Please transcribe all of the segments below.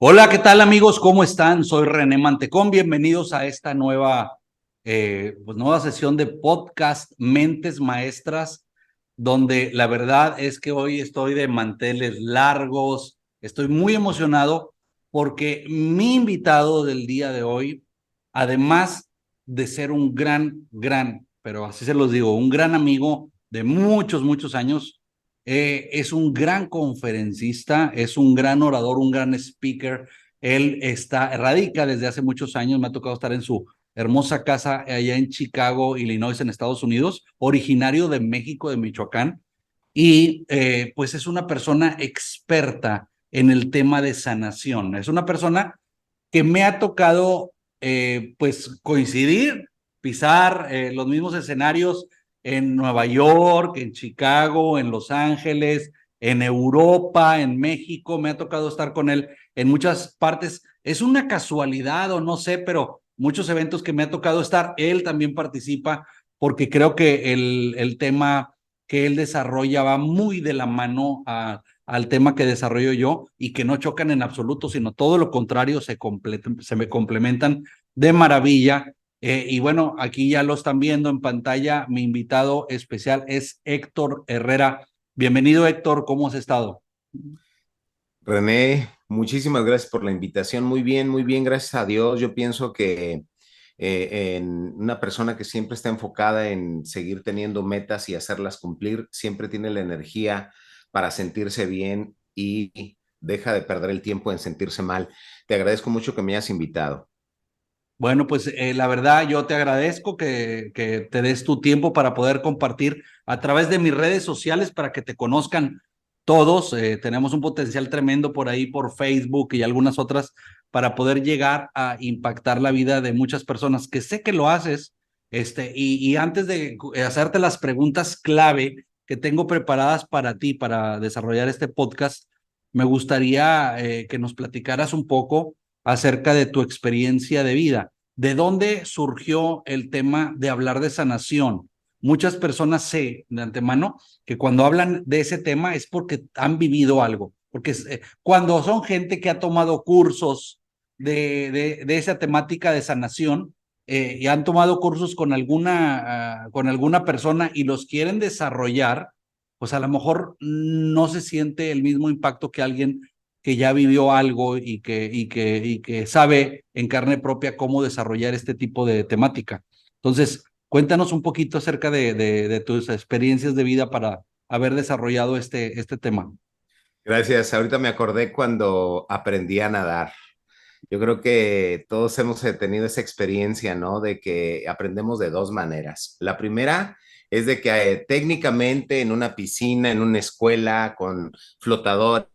Hola, ¿qué tal amigos? ¿Cómo están? Soy René Mantecón. Bienvenidos a esta nueva sesión de podcast Mentes Maestras, donde la verdad es que hoy estoy de manteles largos. Estoy muy emocionado porque mi invitado del día de hoy, además de ser un pero así se los digo, un gran amigo de muchos años, es un gran conferencista, es un gran orador, un gran speaker. Radica desde hace muchos años, me ha tocado estar en su hermosa casa allá en Chicago, Illinois, en Estados Unidos, originario de México, de Michoacán, y pues es una persona experta en el tema de sanación. Es una persona que me ha tocado pues coincidir, pisar los mismos escenarios en Nueva York, en Chicago, en Los Ángeles, en Europa, en México. Me ha tocado estar con él en muchas partes. Es una casualidad o no sé, pero muchos eventos que me ha tocado estar, él también participa porque creo que el tema que él desarrolla va muy de la mano al tema que desarrollo yo y que no chocan en absoluto, sino todo lo contrario, se me complementan de maravilla. Y bueno, aquí ya lo están viendo en pantalla. Mi invitado especial es Héctor Herrera. Bienvenido, Héctor. ¿Cómo has estado? René, muchísimas gracias por la invitación. Muy bien, gracias a Dios. Yo pienso que en una persona que siempre está enfocada en seguir teniendo metas y hacerlas cumplir, siempre tiene la energía para sentirse bien y deja de perder el tiempo en sentirse mal. Te agradezco mucho que me hayas invitado. Bueno, pues la verdad yo te agradezco que te des tu tiempo para poder compartir a través de mis redes sociales para que te conozcan todos. Tenemos un potencial tremendo por ahí, por Facebook y algunas otras, para poder llegar a impactar la vida de muchas personas, que sé que lo haces. Y antes de hacerte las preguntas clave que tengo preparadas para ti, para desarrollar este podcast, me gustaría que nos platicaras un poco acerca de tu experiencia de vida. ¿De dónde surgió el tema de hablar de sanación? Muchas personas sé de antemano que cuando hablan de ese tema es porque han vivido algo, porque cuando son gente que ha tomado cursos de esa temática de sanación y han tomado cursos con alguna persona y los quieren desarrollar, pues a lo mejor no se siente el mismo impacto que alguien que ya vivió algo y que sabe en carne propia cómo desarrollar este tipo de temática. Entonces, cuéntanos un poquito acerca de tus experiencias de vida para haber desarrollado este tema. Gracias. Ahorita me acordé cuando aprendí a nadar. Yo creo que todos hemos tenido esa experiencia, ¿no? De que aprendemos de dos maneras. La primera es de que técnicamente en una piscina, en una escuela, con flotadores,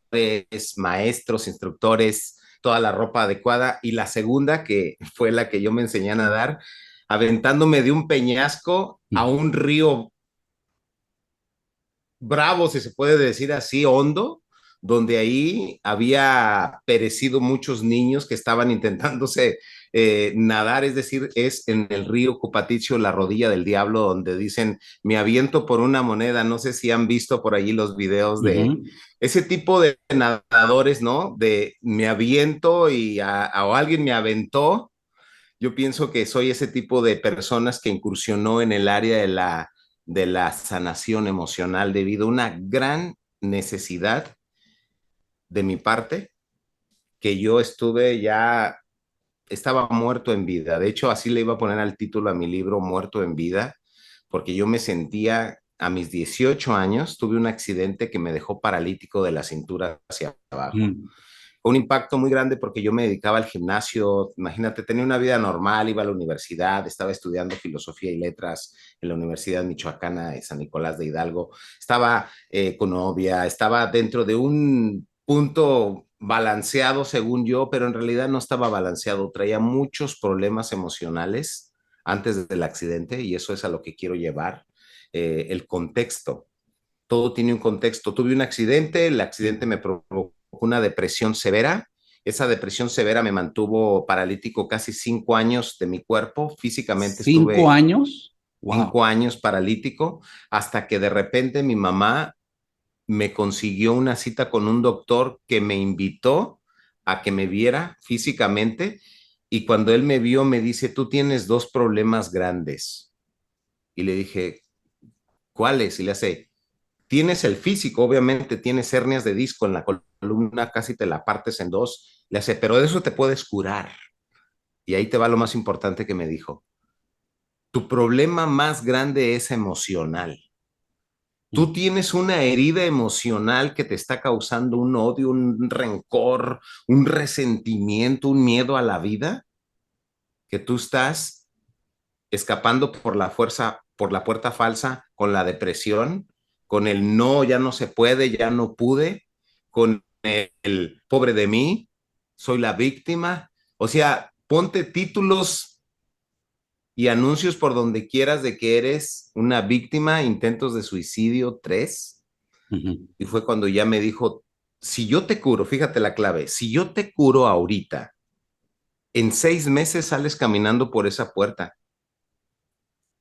maestros, instructores, toda la ropa adecuada. Y la segunda, que fue la que yo me enseñé a nadar, aventándome de un peñasco a un río bravo, si se puede decir así, hondo, donde ahí había perecido muchos niños que estaban intentándose nadar, es decir, es en el río Cupaticio, la rodilla del diablo, donde dicen, me aviento por una moneda, no sé si han visto por allí los videos de Ujú. ese tipo de nadadores, ¿no? De me aviento o alguien me aventó. Yo pienso que soy ese tipo de personas que incursionó en el área de la sanación emocional debido a una gran necesidad de mi parte, que yo estaba muerto en vida. De hecho, así le iba a poner al título a mi libro, Muerto en vida, porque yo me sentía, a mis 18 años, tuve un accidente que me dejó paralítico de la cintura hacia abajo. Ujú. Fue un impacto muy grande porque yo me dedicaba al gimnasio, imagínate, tenía una vida normal, iba a la universidad, estaba estudiando filosofía y letras en la Universidad Michoacana de San Nicolás de Hidalgo, estaba con novia, estaba dentro de un punto balanceado según yo, pero en realidad no estaba balanceado, traía muchos problemas emocionales antes del accidente y eso es a lo que quiero llevar, el contexto. Todo tiene un contexto. Tuve un accidente, el accidente me provocó una depresión severa. Esa depresión severa me mantuvo paralítico casi 5 años de mi cuerpo. Físicamente ¿Cinco estuve años? Wow. 5 años paralítico hasta que de repente mi mamá me consiguió una cita con un doctor que me invitó a que me viera físicamente y cuando él me vio me dice, tú tienes dos problemas grandes. Y le dije, ¿cuáles? Y le hace, tienes el físico, obviamente tienes hernias de disco en la columna, casi te la partes en dos. Le hace, pero de eso te puedes curar. Y ahí te va lo más importante que me dijo. Tu problema más grande es emocional. Tú tienes una herida emocional que te está causando un odio, un rencor, un resentimiento, un miedo a la vida, que tú estás escapando por la fuerza, por la puerta falsa, con la depresión, con el no, ya no se puede, ya no pude, con el pobre de mí, soy la víctima. O sea, ponte títulos y anuncios por donde quieras de que eres una víctima, intentos de suicidio 3. Ujú. Y fue cuando ya me dijo, si yo te curo, fíjate la clave, si yo te curo ahorita, en 6 meses sales caminando por esa puerta.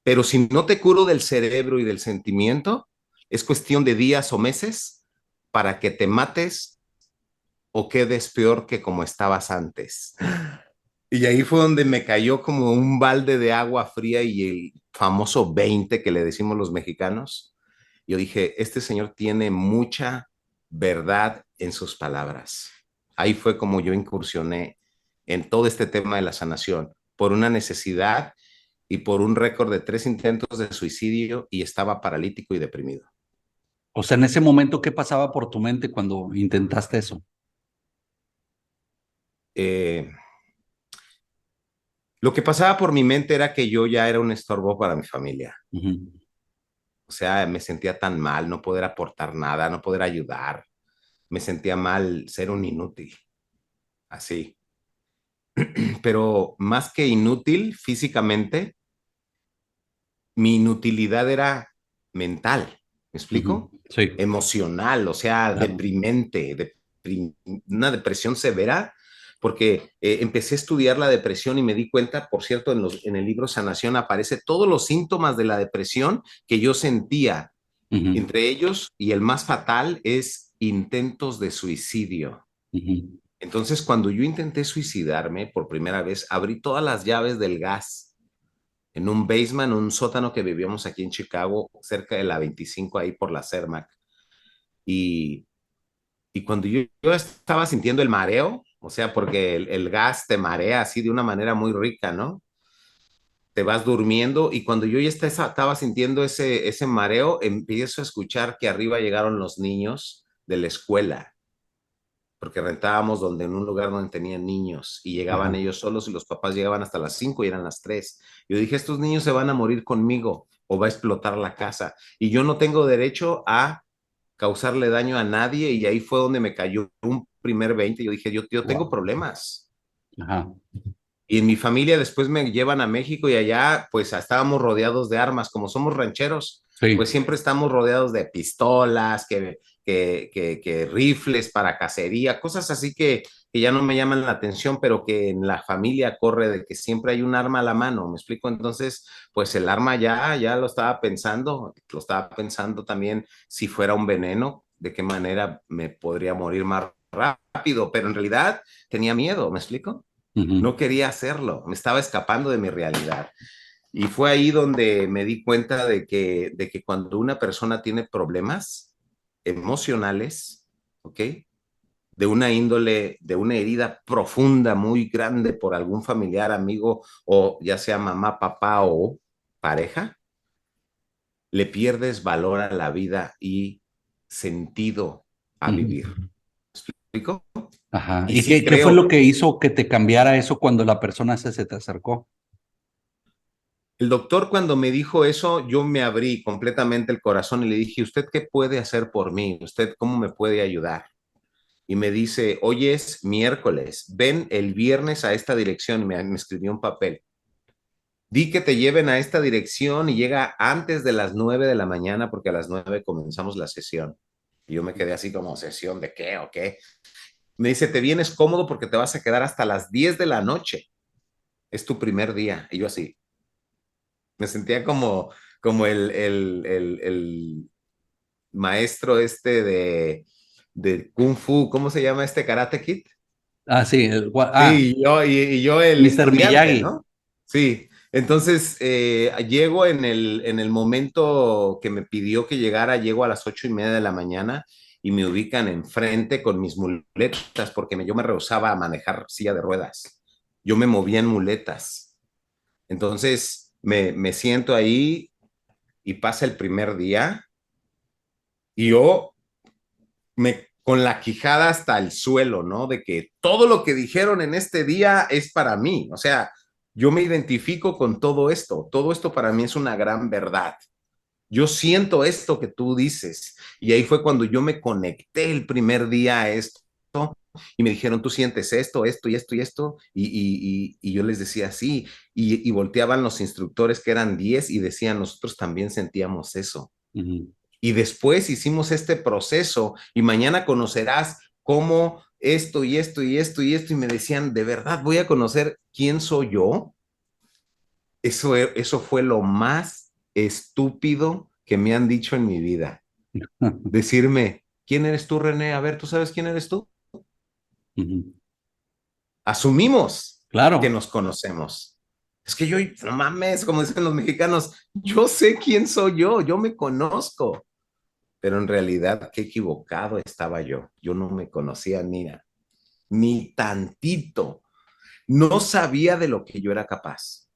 Pero si no te curo del cerebro y del sentimiento, es cuestión de días o meses para que te mates o quedes peor que como estabas antes. Y ahí fue donde me cayó como un balde de agua fría y el famoso 20 que le decimos los mexicanos. Yo dije, este señor tiene mucha verdad en sus palabras. Ahí fue como yo incursioné en todo este tema de la sanación, por una necesidad y por un récord de 3 intentos de suicidio y estaba paralítico y deprimido. O sea, en ese momento, ¿qué pasaba por tu mente cuando intentaste eso? Eh, lo que pasaba por mi mente era que yo ya era un estorbo para mi familia. Ujú. O sea, me sentía tan mal, no poder aportar nada, no poder ayudar. Me sentía mal ser un inútil, así. Pero más que inútil físicamente, mi inutilidad era mental, ¿me Ujú. explico? Sí, Emocional, o sea, claro. deprimente, una depresión severa, porque empecé a estudiar la depresión y me di cuenta, por cierto, en el libro Sanación aparece todos los síntomas de la depresión que yo sentía. Ujú. Entre ellos, y el más fatal, es intentos de suicidio. Ujú. Entonces, cuando yo intenté suicidarme por primera vez, abrí todas las llaves del gas en un basement, un sótano que vivíamos aquí en Chicago, cerca de la 25, ahí por la Cermac. Y, y cuando yo estaba sintiendo el mareo, o sea, porque el gas te marea así de una manera muy rica, ¿no? Te vas durmiendo y cuando yo ya estaba sintiendo ese mareo, empiezo a escuchar que arriba llegaron los niños de la escuela, porque rentábamos donde en un lugar donde tenían niños y llegaban Ajá. ellos solos y los papás llegaban hasta las 5 y eran las 3. Yo dije, estos niños se van a morir conmigo o va a explotar la casa y yo no tengo derecho a causarle daño a nadie y ahí fue donde me cayó un primer 20. Yo dije, yo tengo Wow. problemas. Ajá. Y en mi familia después me llevan a México y allá pues estábamos rodeados de armas, como somos rancheros, pues Sí. siempre estamos rodeados de pistolas, que rifles para cacería, cosas así que ya no me llaman la atención, pero que en la familia corre de que siempre hay un arma a la mano, ¿me explico? Entonces, pues el arma ya lo estaba pensando también si fuera un veneno, de qué manera me podría morir más rápido, pero en realidad tenía miedo, ¿me explico? Ujú. No quería hacerlo, me estaba escapando de mi realidad. Y fue ahí donde me di cuenta de que cuando una persona tiene problemas emocionales, ¿ok? De una índole, de una herida profunda, muy grande por algún familiar, amigo, o ya sea mamá, papá o pareja, le pierdes valor a la vida y sentido a vivir. Ujú. ¿Me explico? Ajá. Y ¿Y sí qué fue lo creo. que hizo que te cambiara eso cuando la persona se te acercó? El doctor cuando me dijo eso, yo me abrí completamente el corazón y le dije, ¿usted qué puede hacer por mí? ¿Usted cómo me puede ayudar? Y me dice, hoy es miércoles, ven el viernes a esta dirección. Y me escribió un papel. Di que te lleven a esta dirección y llega antes de las 9 de la mañana porque a las 9 comenzamos la sesión. Y yo me quedé así como, ¿sesión de qué o qué? Me dice, te vienes cómodo porque te vas a quedar hasta las 10 de la noche. Es tu primer día. Y yo así, me sentía como el maestro este de Kung Fu, ¿cómo se llama este Karate Kid? Ah, sí, Sí, y yo el Mr. estudiante, Miyagi. ¿no? Sí, entonces llego en el momento que me pidió que llegara, llego a las 8:30 de la mañana y me ubican enfrente con mis muletas, porque yo me rehusaba a manejar silla de ruedas. Yo me movía en muletas. Entonces me siento ahí y pasa el primer día y yo con la quijada hasta el suelo, ¿no? De que todo lo que dijeron en este día es para mí. O sea, yo me identifico con todo esto para mí es una gran verdad. Yo siento esto que tú dices. Y ahí fue cuando yo me conecté el primer día a esto y me dijeron, tú sientes esto, esto y esto y esto. Y yo les decía, sí. Y volteaban los instructores que eran 10 y decían, nosotros también sentíamos eso. Ujú. Y después hicimos este proceso y mañana conocerás cómo esto y esto y esto y esto. Y me decían, ¿de verdad voy a conocer quién soy yo? Eso fue lo más estúpido que me han dicho en mi vida. Decirme, ¿quién eres tú, René? A ver, ¿tú sabes quién eres tú? Ujú. Asumimos que Claro. nos conocemos. Es que yo, no mames, como dicen los mexicanos, yo sé quién soy yo me conozco. Pero en realidad qué equivocado estaba yo. Yo no me conocía ni tantito. No sabía de lo que yo era capaz.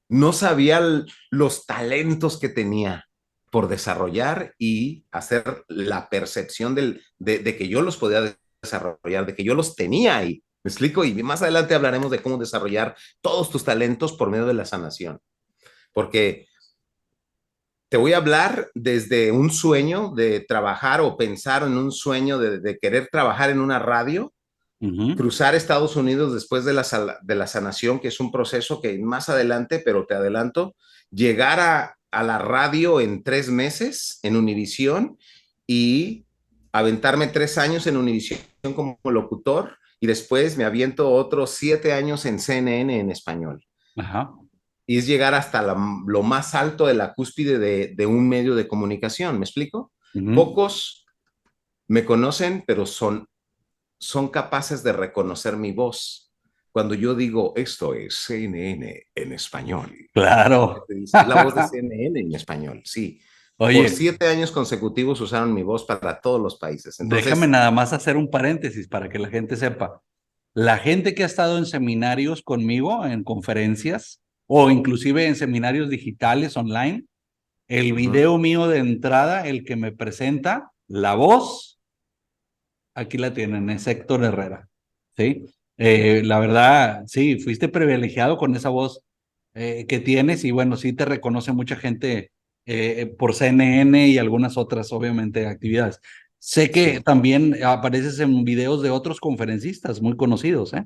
No sabía los talentos que tenía por desarrollar y hacer la percepción de que yo los podía desarrollar, de que yo los tenía ahí. ¿Me explico? Y más adelante hablaremos de cómo desarrollar todos tus talentos por medio de la sanación. Porque te voy a hablar desde un sueño de trabajar o pensar en un sueño de querer trabajar en una radio, Ujú. cruzar Estados Unidos después de la sanación, que es un proceso que más adelante, pero te adelanto, llegar a la radio en 3 meses en Univisión y aventarme 3 años en Univisión como locutor y después me aviento otros 7 años en CNN en español Ajá. y es llegar hasta lo más alto de la cúspide de un medio de comunicación. ¿Me explico? Ujú. Pocos me conocen, pero son capaces de reconocer mi voz. Cuando yo digo, esto es CNN en español, la gente Claro. te dice, es la voz de CNN en español. Sí, por Oye, 7 años consecutivos usaron mi voz para todos los países. déjame Entonces, nada más hacer un paréntesis para que la gente sepa. La gente que ha estado en seminarios conmigo, en conferencias o inclusive en seminarios digitales online, el uh-huh, video mío de entrada, el que me presenta, la voz, aquí la tienen, es Héctor Herrera. ¿Sí? La verdad, sí, fuiste privilegiado con esa voz que tienes y bueno, sí te reconoce mucha gente por CNN y algunas otras, obviamente, actividades. Sé que sí. también apareces en videos de otros conferencistas muy conocidos, ¿eh?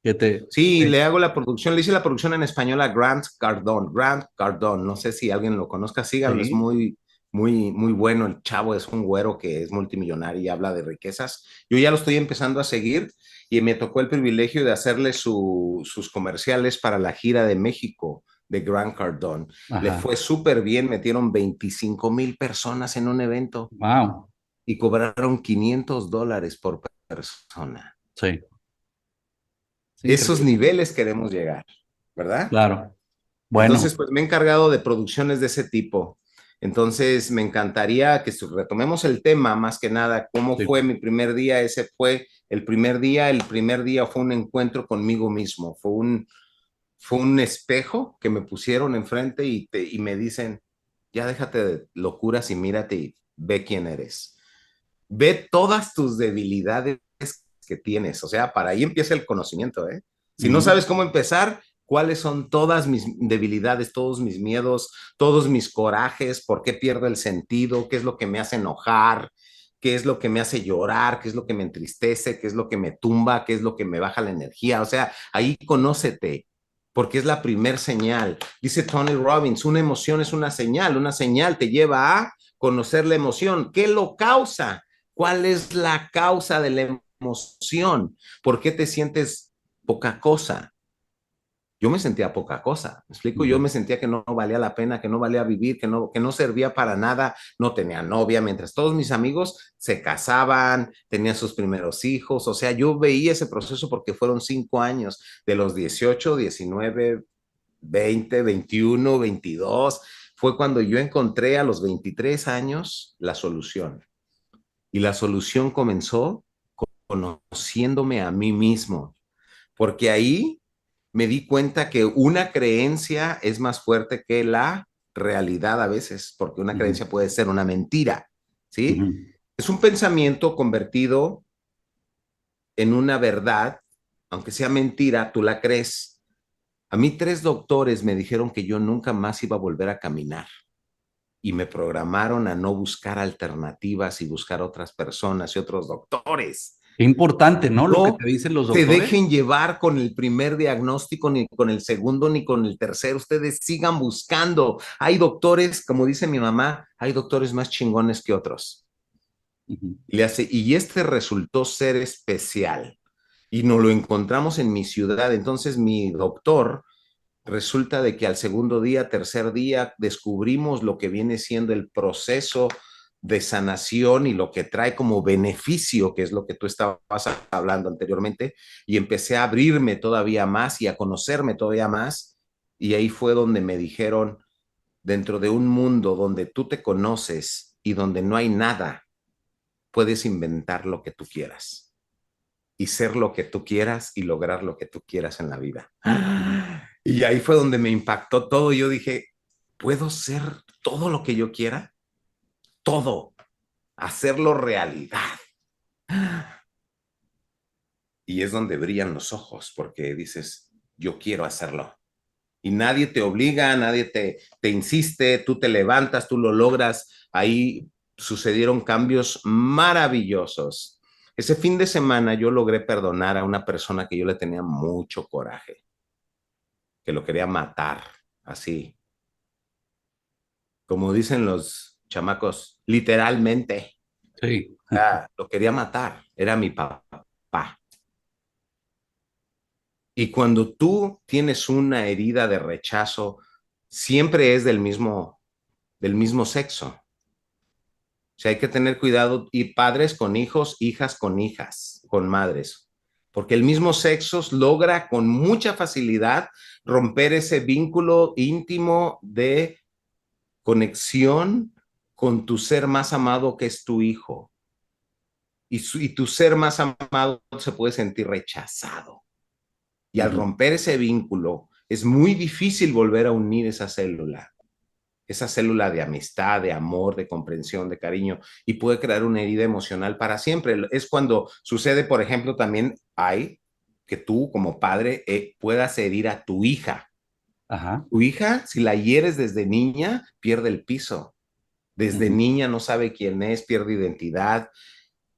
Que te... Sí, le hago la producción, le hice la producción en español a Grant Cardone, no sé si alguien lo conozca, síganlo, es Sí. muy, muy, muy bueno, el chavo es un güero que es multimillonario y habla de riquezas. Yo ya lo estoy empezando a seguir y me tocó el privilegio de hacerle sus comerciales para la gira de México de Grant Cardone. Le Ajá. fue súper bien, metieron 25,000 personas en un evento Wow. y cobraron $500 por persona. Sí. Es Esos increíble. niveles queremos llegar, ¿verdad? Claro. Entonces, Bueno, pues me he encargado de producciones de ese tipo. Entonces, me encantaría que retomemos el tema, más que nada, cómo sí. fue mi primer día. Ese fue el primer día fue un encuentro conmigo mismo, fue un espejo que me pusieron enfrente y me dicen, ya déjate de locuras y mírate y ve quién eres. Ve todas tus debilidades que tienes. O sea, para ahí empieza el conocimiento, ¿eh? Si no Ujú. sabes cómo empezar, cuáles son todas mis debilidades, todos mis miedos, todos mis corajes, por qué pierdo el sentido, qué es lo que me hace enojar, qué es lo que me hace llorar, qué es lo que me entristece, qué es lo que me tumba, qué es lo que me baja la energía. O sea, ahí conócete, porque es la primer señal. Dice Tony Robbins, una emoción es una señal te lleva a conocer la emoción. ¿Qué lo causa? ¿Cuál es la causa de la emoción? ¿Por qué te sientes poca cosa? yo me sentía poca cosa, ¿me explico? Yo Ujú. me sentía que no valía la pena, que no valía vivir, que no servía para nada, no tenía novia, mientras todos mis amigos se casaban, tenían sus primeros hijos, o sea, yo veía ese proceso porque fueron 5 años, de los 18, 19, 20, 21, 22, fue cuando yo encontré a los 23 años la solución. Y la solución comenzó conociéndome a mí mismo, porque ahí me di cuenta que una creencia es más fuerte que la realidad a veces, porque una Ujú. creencia puede ser una mentira, ¿sí? Ujú. Es un pensamiento convertido en una verdad, aunque sea mentira, tú la crees. A mí 3 doctores me dijeron que yo nunca más iba a volver a caminar y me programaron a no buscar alternativas y buscar otras personas y otros doctores. Qué importante, ¿no? Lo que No te dicen los se doctores. dejen llevar con el primer diagnóstico, ni con el segundo, ni con el tercero. Ustedes sigan buscando. Hay doctores, como dice mi mamá, hay doctores más chingones que otros. Ujú. Y este resultó ser especial. Y nos lo encontramos en mi ciudad. Entonces mi doctor resulta de que al segundo día, tercer día, descubrimos lo que viene siendo el proceso de sanación y lo que trae como beneficio, que es lo que tú estabas hablando anteriormente, y empecé a abrirme todavía más y a conocerme todavía más, y ahí fue donde me dijeron, dentro de un mundo donde tú te conoces y donde no hay nada, puedes inventar lo que tú quieras y ser lo que tú quieras y lograr lo que tú quieras en la vida. Ujú. Y ahí fue donde me impactó todo. Yo dije, ¿puedo ser todo lo que yo quiera? Todo, hacerlo realidad. Y es donde brillan los ojos, porque dices, yo quiero hacerlo. Y nadie te obliga, nadie te insiste, tú te levantas, tú lo logras. Ahí sucedieron cambios maravillosos. Ese fin de semana yo logré perdonar a una persona que yo le tenía mucho coraje, que lo quería matar, así, como dicen los chamacos, literalmente. Sí. Lo quería matar, era mi papá. Y cuando tú tienes una herida de rechazo, siempre es del mismo sexo. O sea, hay que tener cuidado y padres con hijos, hijas con hijas, con madres, porque el mismo sexo logra con mucha facilidad romper ese vínculo íntimo de conexión con tu ser más amado que es tu hijo. Y tu ser más amado se puede sentir rechazado. Y al Ujú. romper ese vínculo, es muy difícil volver a unir esa célula de amistad, de amor, de comprensión, de cariño, y puede crear una herida emocional para siempre. Es cuando sucede, por ejemplo, también hay que tú como padre puedas herir a tu hija. Ajá. Tu hija, si la hieres desde niña, pierde el piso. Desde Ujú. niña no sabe quién es, pierde identidad,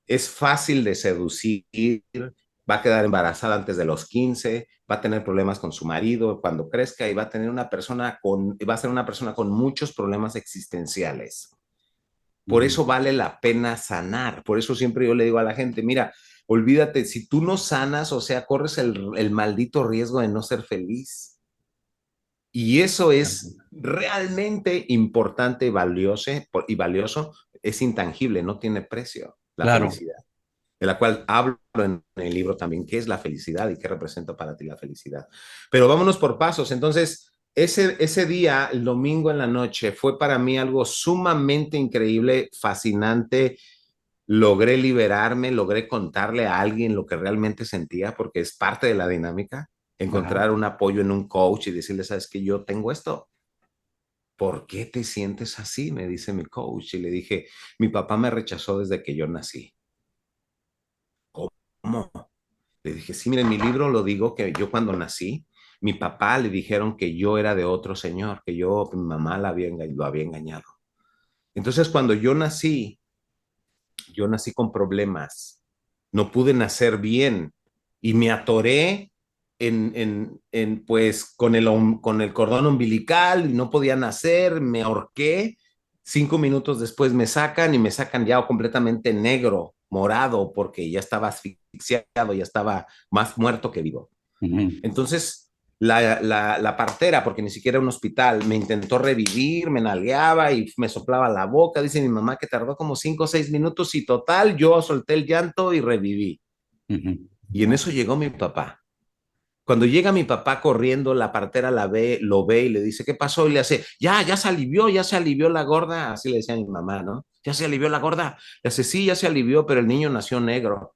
es fácil de seducir, va a quedar embarazada antes de los 15, va a tener problemas con su marido cuando crezca y va a tener va a ser una persona con muchos problemas existenciales. Por Ujú. eso vale la pena sanar. Por eso siempre yo le digo a la gente, mira, olvídate, si tú no sanas, o sea, corres el maldito riesgo de no ser feliz. Y eso es realmente importante y valioso, es intangible, no tiene precio la Claro. felicidad, de la cual hablo en el libro también, qué es la felicidad y qué representa para ti la felicidad. Pero vámonos por pasos. Entonces, ese día, el domingo en la noche, fue para mí algo sumamente increíble, fascinante. Logré liberarme, logré contarle a alguien lo que realmente sentía, porque es parte de la dinámica, Ajá. encontrar un apoyo en un coach y decirle, sabes que yo tengo esto. ¿Por qué te sientes así? Me dice mi coach. Y le dije, mi papá me rechazó desde que yo nací. ¿Cómo? Le dije, sí, mira, en mi libro lo digo que yo cuando nací, mi papá le dijeron que yo era de otro señor, que mi mamá lo había engañado. Entonces, cuando yo nací con problemas, no pude nacer bien y me atoré pues, con el cordón umbilical, no podía nacer, me ahorqué. 5 minutos después me sacan y me sacan ya completamente negro, morado, porque ya estaba asfixiado, ya estaba más muerto que vivo. Ujú. Entonces, la partera, porque ni siquiera era un hospital, me intentó revivir, me nalgueaba y me soplaba la boca. Dice mi mamá que tardó como 5 o 6 minutos y total, yo solté el llanto y reviví. Ujú. Y en eso llegó mi papá. Cuando llega mi papá corriendo, la partera la ve, lo ve y le dice, ¿qué pasó? Y le hace, ya se alivió la gorda. Así le decía a mi mamá, ¿no? Ya se alivió la gorda. Le hace, sí, ya se alivió, pero el niño nació negro.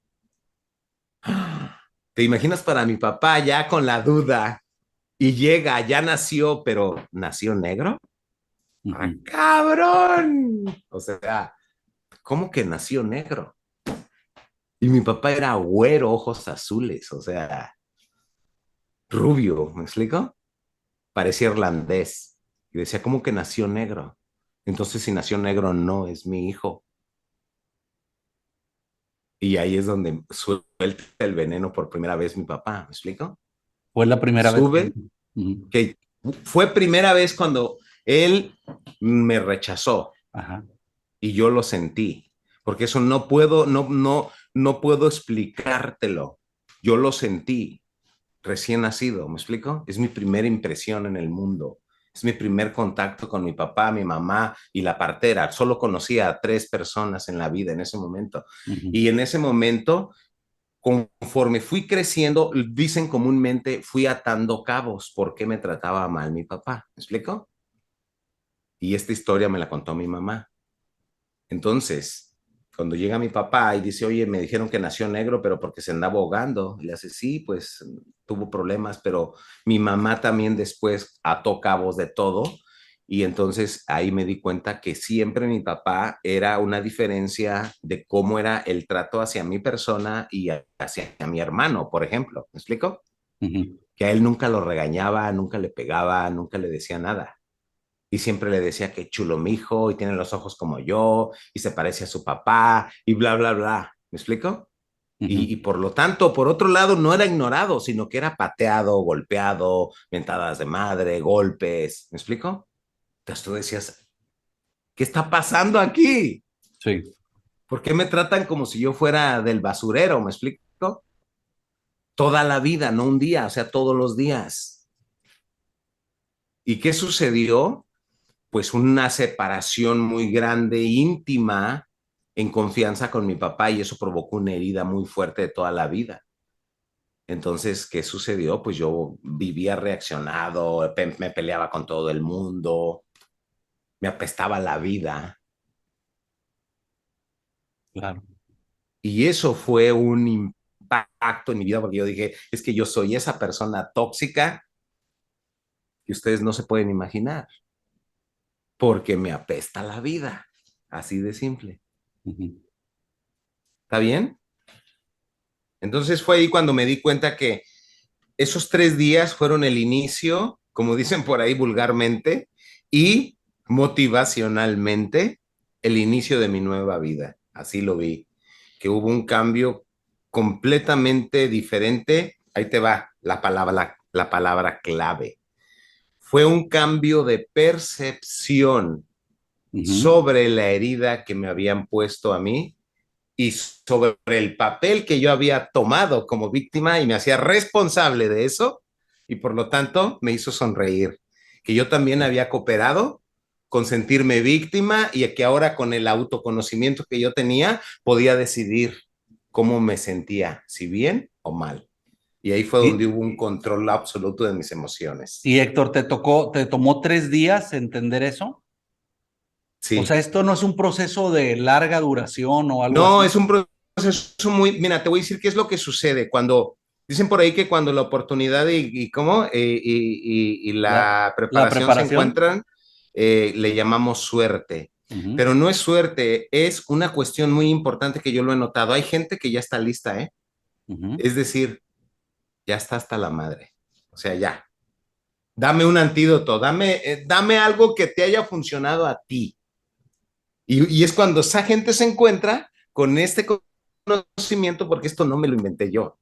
¿Te imaginas para mi papá ya con la duda? Y llega, ya nació, pero ¿nació negro? ¡Ah, Ujú. cabrón! O sea, ¿cómo que nació negro? Y mi papá era güero, ojos azules, o sea, rubio, ¿me explico? Parecía irlandés. Y decía, ¿cómo que nació negro? Entonces, si nació negro, no es mi hijo. Y ahí es donde suelta el veneno por primera vez mi papá, ¿me explico? Fue la primera vez que... Sube, Ujú. que fue primera vez cuando él me rechazó Ajá. y yo lo sentí, porque eso no puedo, no puedo explicártelo. Yo lo sentí recién nacido, ¿me explico? Es mi primera impresión en el mundo. Es mi primer contacto con mi papá, mi mamá y la partera. Solo conocía a 3 personas en la vida en ese momento. Ujú. Y en ese momento, conforme fui creciendo, dicen comúnmente, fui atando cabos. ¿Por qué me trataba mal mi papá? ¿Me explico? Y esta historia me la contó mi mamá. Entonces, cuando llega mi papá y dice, oye, me dijeron que nació negro, pero porque se andaba ahogando, y le hace, sí, pues tuvo problemas, pero mi mamá también después ató cabos de todo. Y entonces ahí me di cuenta que siempre mi papá era una diferencia de cómo era el trato hacia mi persona y hacia mi hermano, por ejemplo. ¿Me explico? Ujú. Que a él nunca lo regañaba, nunca le pegaba, nunca le decía nada y siempre le decía que chulo mi hijo y tiene los ojos como yo y se parece a su papá y bla, bla, bla. ¿Me explico? Ujú. Y por lo tanto, por otro lado, no era ignorado, sino que era pateado, golpeado, mentadas de madre, golpes. ¿Me explico? Entonces tú decías, ¿qué está pasando aquí? Sí. ¿Por qué me tratan como si yo fuera del basurero? ¿Me explico? Toda la vida, no un día, o sea, todos los días. ¿Y qué sucedió? Pues una separación muy grande, íntima, en confianza con mi papá y eso provocó una herida muy fuerte de toda la vida. Entonces, ¿qué sucedió? Pues yo vivía reaccionado, me peleaba con todo el mundo, me apestaba la vida Claro. y eso fue un impacto en mi vida porque yo dije, es que yo soy esa persona tóxica que ustedes no se pueden imaginar porque me apesta la vida, así de simple. Ujú. ¿Está bien? Entonces fue ahí cuando me di cuenta que esos 3 días fueron el inicio, como dicen por ahí vulgarmente, y motivacionalmente, el inicio de mi nueva vida. Así lo vi, que hubo un cambio completamente diferente. Ahí te va la palabra clave. Fue un cambio de percepción Ujú. sobre la herida que me habían puesto a mí y sobre el papel que yo había tomado como víctima y me hacía responsable de eso y por lo tanto me hizo sonreír, que yo también había cooperado con sentirme víctima y que ahora con el autoconocimiento que yo tenía podía decidir cómo me sentía, si bien o mal. Y ahí fue donde Y, hubo un control absoluto de mis emociones. y Héctor, ¿te tomó 3 días entender eso? O sea, Sí, esto no es un proceso de larga duración o algo no, así. es un proceso muy, mira, te voy a decir qué es lo que sucede cuando, dicen por ahí que cuando la oportunidad y cómo, y la La preparación se preparación. encuentran, le llamamos suerte. Ujú. Pero no es suerte, es una cuestión muy importante que yo lo he notado. Hay gente que ya está lista, ¿eh? Ujú. Es decir, ya está hasta la madre. O sea, ya. Dame un antídoto, dame algo que te haya funcionado a ti. Y es cuando esa gente se encuentra con este conocimiento, porque esto no me lo inventé yo.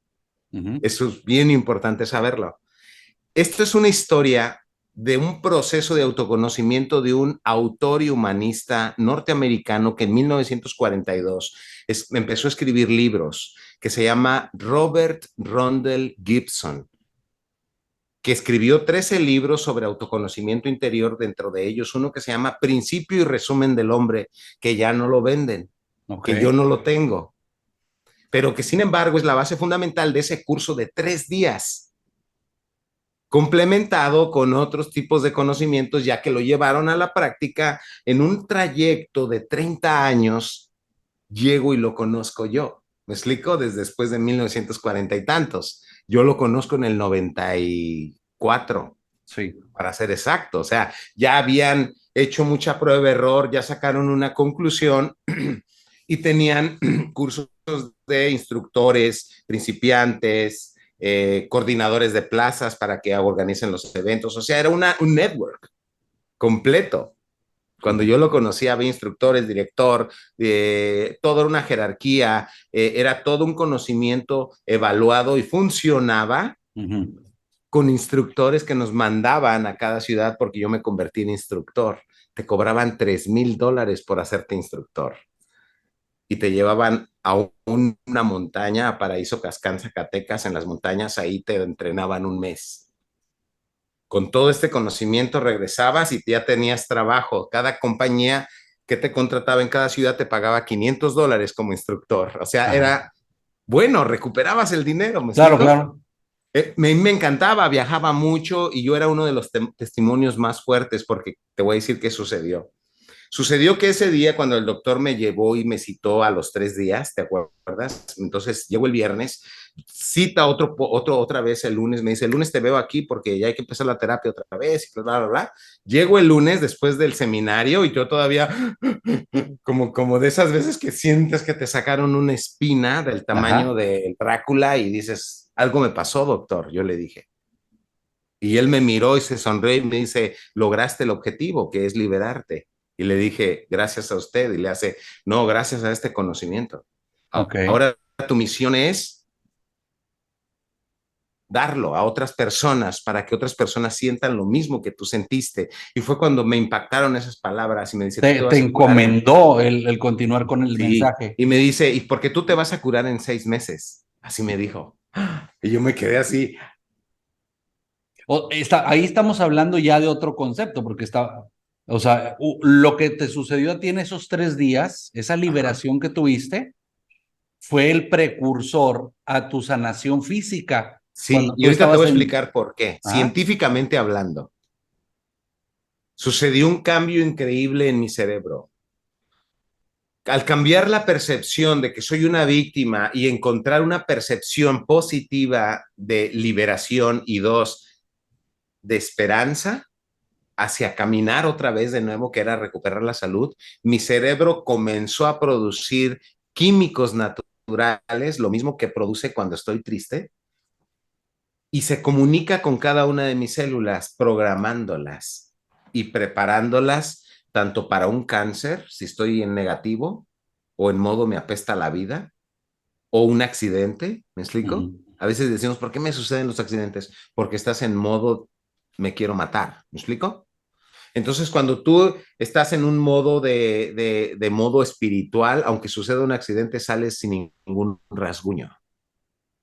Ujú. Eso es bien importante saberlo. Esto es una historia de un proceso de autoconocimiento de un autor y humanista norteamericano que en 1942 empezó a escribir libros, que se llama Robert Rundle Gibson. que escribió 13 libros sobre autoconocimiento interior, dentro de ellos uno que se llama Principio y Resumen del Hombre, que ya no lo venden, Ok. que yo no lo tengo, pero que sin embargo es la base fundamental de ese curso de 3 días, complementado con otros tipos de conocimientos, ya que lo llevaron a la práctica en un trayecto de 30 años, llego y lo conozco yo. ¿Me explico? Desde después de 1940 y tantos. Yo lo conozco en el 94, Sí. para ser exacto. O sea, ya habían hecho mucha prueba de error, ya sacaron una conclusión y tenían cursos de instructores, principiantes, coordinadores de plazas para que organicen los eventos. O sea, era un network completo. Cuando yo lo conocí, había instructores, director, toda una jerarquía, era todo un conocimiento evaluado y funcionaba con instructores que nos mandaban a cada ciudad, porque yo me convertí en instructor. Te cobraban $3,000 por hacerte instructor y te llevaban a una montaña, a Paraíso Cascán, Zacatecas, en las montañas, ahí te entrenaban un mes. Con todo este conocimiento regresabas y ya tenías trabajo. Cada compañía que te contrataba en cada ciudad te pagaba $500 como instructor. O sea, Ajá. era bueno, recuperabas el dinero, ¿me Claro, explico? claro. Me encantaba, viajaba mucho y yo era uno de los testimonios más fuertes, porque te voy a decir qué sucedió. Sucedió que ese día, cuando el doctor me llevó y me citó a los 3 días, ¿te acuerdas? Entonces llego el viernes, cita otra vez el lunes, me dice, el lunes te veo aquí porque ya hay que empezar la terapia otra vez, y bla, bla, bla. Llego el lunes después del seminario y yo todavía, como de esas veces que sientes que te sacaron una espina del tamaño Ajá. de Drácula y dices, algo me pasó, doctor, yo le dije. Y él me miró y se sonrió y me dice, lograste el objetivo, que es liberarte. Y le dije, gracias a usted. Y le hace, no, gracias a este conocimiento. Ok. Ahora tu misión es darlo a otras personas para que otras personas sientan lo mismo que tú sentiste. Y fue cuando me impactaron esas palabras y me dice, tú te Te vas a curar en... encomendó el continuar con el Sí, mensaje. y me dice, ¿y por qué tú te vas a curar en 6 meses? Así me dijo. Y yo me quedé así. Ahí estamos hablando ya de otro concepto, porque o sea, lo que te sucedió a ti en esos 3 días, esa Ajá. liberación que tuviste, fue el precursor a tu sanación física Sí, cuando y tú ahorita te voy estabas a en... explicar por qué. Ajá. Científicamente hablando, sucedió un cambio increíble en mi cerebro. Al cambiar la percepción de que soy una víctima y encontrar una percepción positiva de liberación y dos, de esperanza hacia caminar otra vez de nuevo, que era recuperar la salud, mi cerebro comenzó a producir químicos naturales, lo mismo que produce cuando estoy triste, y se comunica con cada una de mis células, programándolas y preparándolas tanto para un cáncer, si estoy en negativo, o en modo me apesta la vida, o un accidente, ¿me explico? Ujú. A veces decimos, ¿por qué me suceden los accidentes? Porque estás en modo me quiero matar, ¿me explico? Entonces, cuando tú estás en un modo de modo espiritual, aunque suceda un accidente, sales sin ningún rasguño.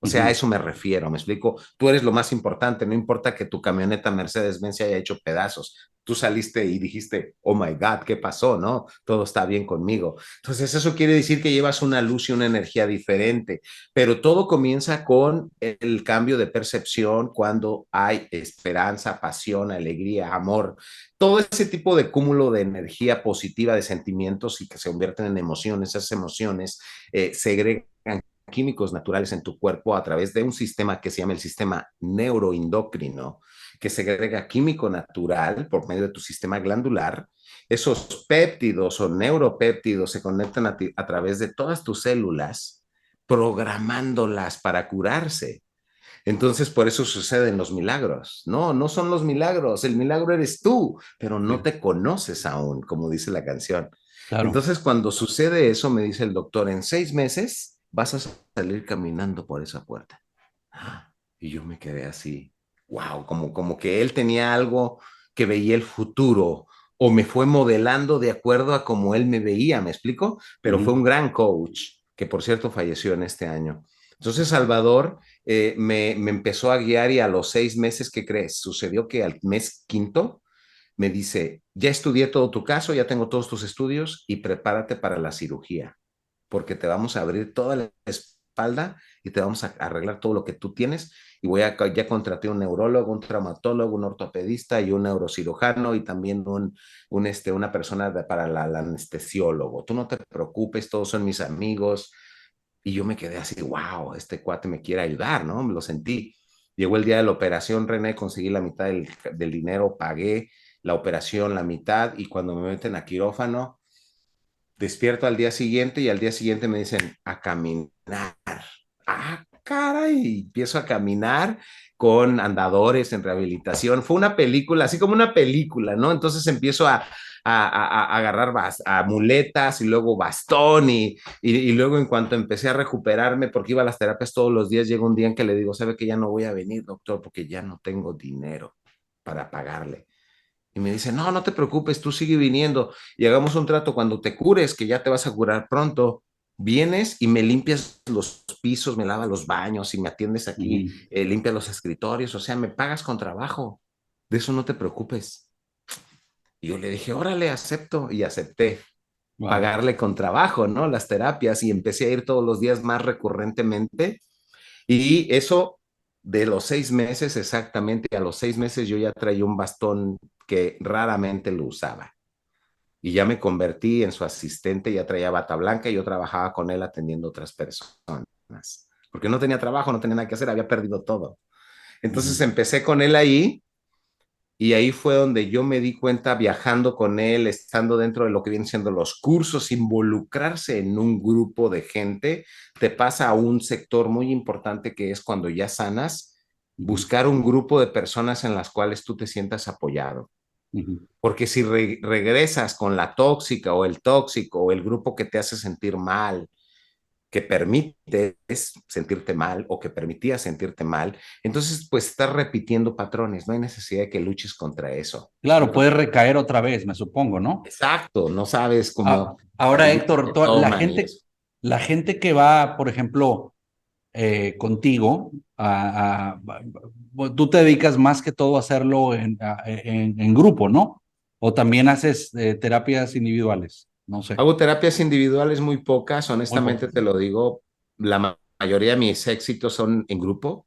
O sea, a Ujú. eso me refiero, me explico. Tú eres lo más importante, no importa que tu camioneta Mercedes-Benz se haya hecho pedazos. Tú saliste y dijiste, oh my God, ¿qué pasó? ¿No? Todo está bien conmigo. Entonces, eso quiere decir que llevas una luz y una energía diferente, pero todo comienza con el cambio de percepción cuando hay esperanza, pasión, alegría, amor. Todo ese tipo de cúmulo de energía positiva, de sentimientos y que se convierten en emociones, esas emociones segregan químicos naturales en tu cuerpo a través de un sistema que se llama el sistema neuroendocrino, que segrega químico natural por medio de tu sistema glandular. Esos péptidos o neuropéptidos se conectan a través de todas tus células, programándolas para curarse. Entonces, por eso suceden los milagros. No, no son los milagros. El milagro eres tú, pero no Sí, te conoces aún, como dice la canción. claro. Entonces, cuando sucede eso, me dice el doctor, en 6 meses vas a salir caminando por esa puerta. Y yo me quedé así, wow, como que él tenía algo que veía el futuro o me fue modelando de acuerdo a cómo él me veía, ¿me explico? Pero fue Ujú. un gran coach, que por cierto falleció en este año. Entonces Salvador me empezó a guiar y a los 6 meses, ¿qué crees? Sucedió que al mes quinto me dice, ya estudié todo tu caso, ya tengo todos tus estudios y prepárate para la cirugía, porque te vamos a abrir toda la espalda y te vamos a arreglar todo lo que tú tienes. Y ya contraté un neurólogo, un traumatólogo, un ortopedista y un neurocirujano y también una persona para el anestesiólogo. Tú no te preocupes, todos son mis amigos. Y yo me quedé así, wow, este cuate me quiere ayudar, ¿no? Me lo sentí. Llegó el día de la operación, René, conseguí la mitad del dinero, pagué la operación, la mitad, y cuando me meten a quirófano, despierto al día siguiente y al día siguiente me dicen a caminar. Ah, caray, empiezo a caminar con andadores en rehabilitación. Fue una película, así como una película, ¿no? Entonces empiezo a agarrar a muletas y luego bastón y luego en cuanto empecé a recuperarme, porque iba a las terapias todos los días, llega un día en que le digo, ¿sabe que ya no voy a venir, doctor? Porque ya no tengo dinero para pagarle. Y me dice, no, no te preocupes, tú sigue viniendo y hagamos un trato cuando te cures, que ya te vas a curar pronto. Vienes y me limpias los pisos, me lavas los baños y me atiendes aquí, Ujú. limpias los escritorios, o sea, me pagas con trabajo. De eso no te preocupes. Y yo le dije, órale, acepto y acepté Wow. pagarle con trabajo, ¿no? Las terapias y empecé a ir todos los días más recurrentemente y eso de los 6 meses exactamente, a los 6 meses yo ya traía un bastón que raramente lo usaba y ya me convertí en su asistente, ya traía bata blanca y yo trabajaba con él atendiendo otras personas, porque no tenía trabajo, no tenía nada que hacer, había perdido todo. Entonces Ujú. empecé con él ahí y ahí fue donde yo me di cuenta viajando con él, estando dentro de lo que vienen siendo los cursos, involucrarse en un grupo de gente, te pasa a un sector muy importante que es cuando ya sanas, Ujú. buscar un grupo de personas en las cuales tú te sientas apoyado. Ujú. Porque si regresas con la tóxica o el tóxico o el grupo que te hace sentir mal, que permites sentirte mal o que permitía sentirte mal, entonces pues estás repitiendo patrones, no hay necesidad de que luches contra eso. ¿Me Claro, explico? puede recaer otra vez, me supongo, ¿no? Exacto, no sabes cómo Ahora, algunos Héctor, se toman y eso. la gente que va, por ejemplo, contigo, tú te dedicas más que todo a hacerlo en grupo, ¿no? O también haces terapias individuales, no sé, Hago terapias individuales muy pocas, muy honestamente pocas. te lo digo, la mayoría de mis éxitos son en grupo,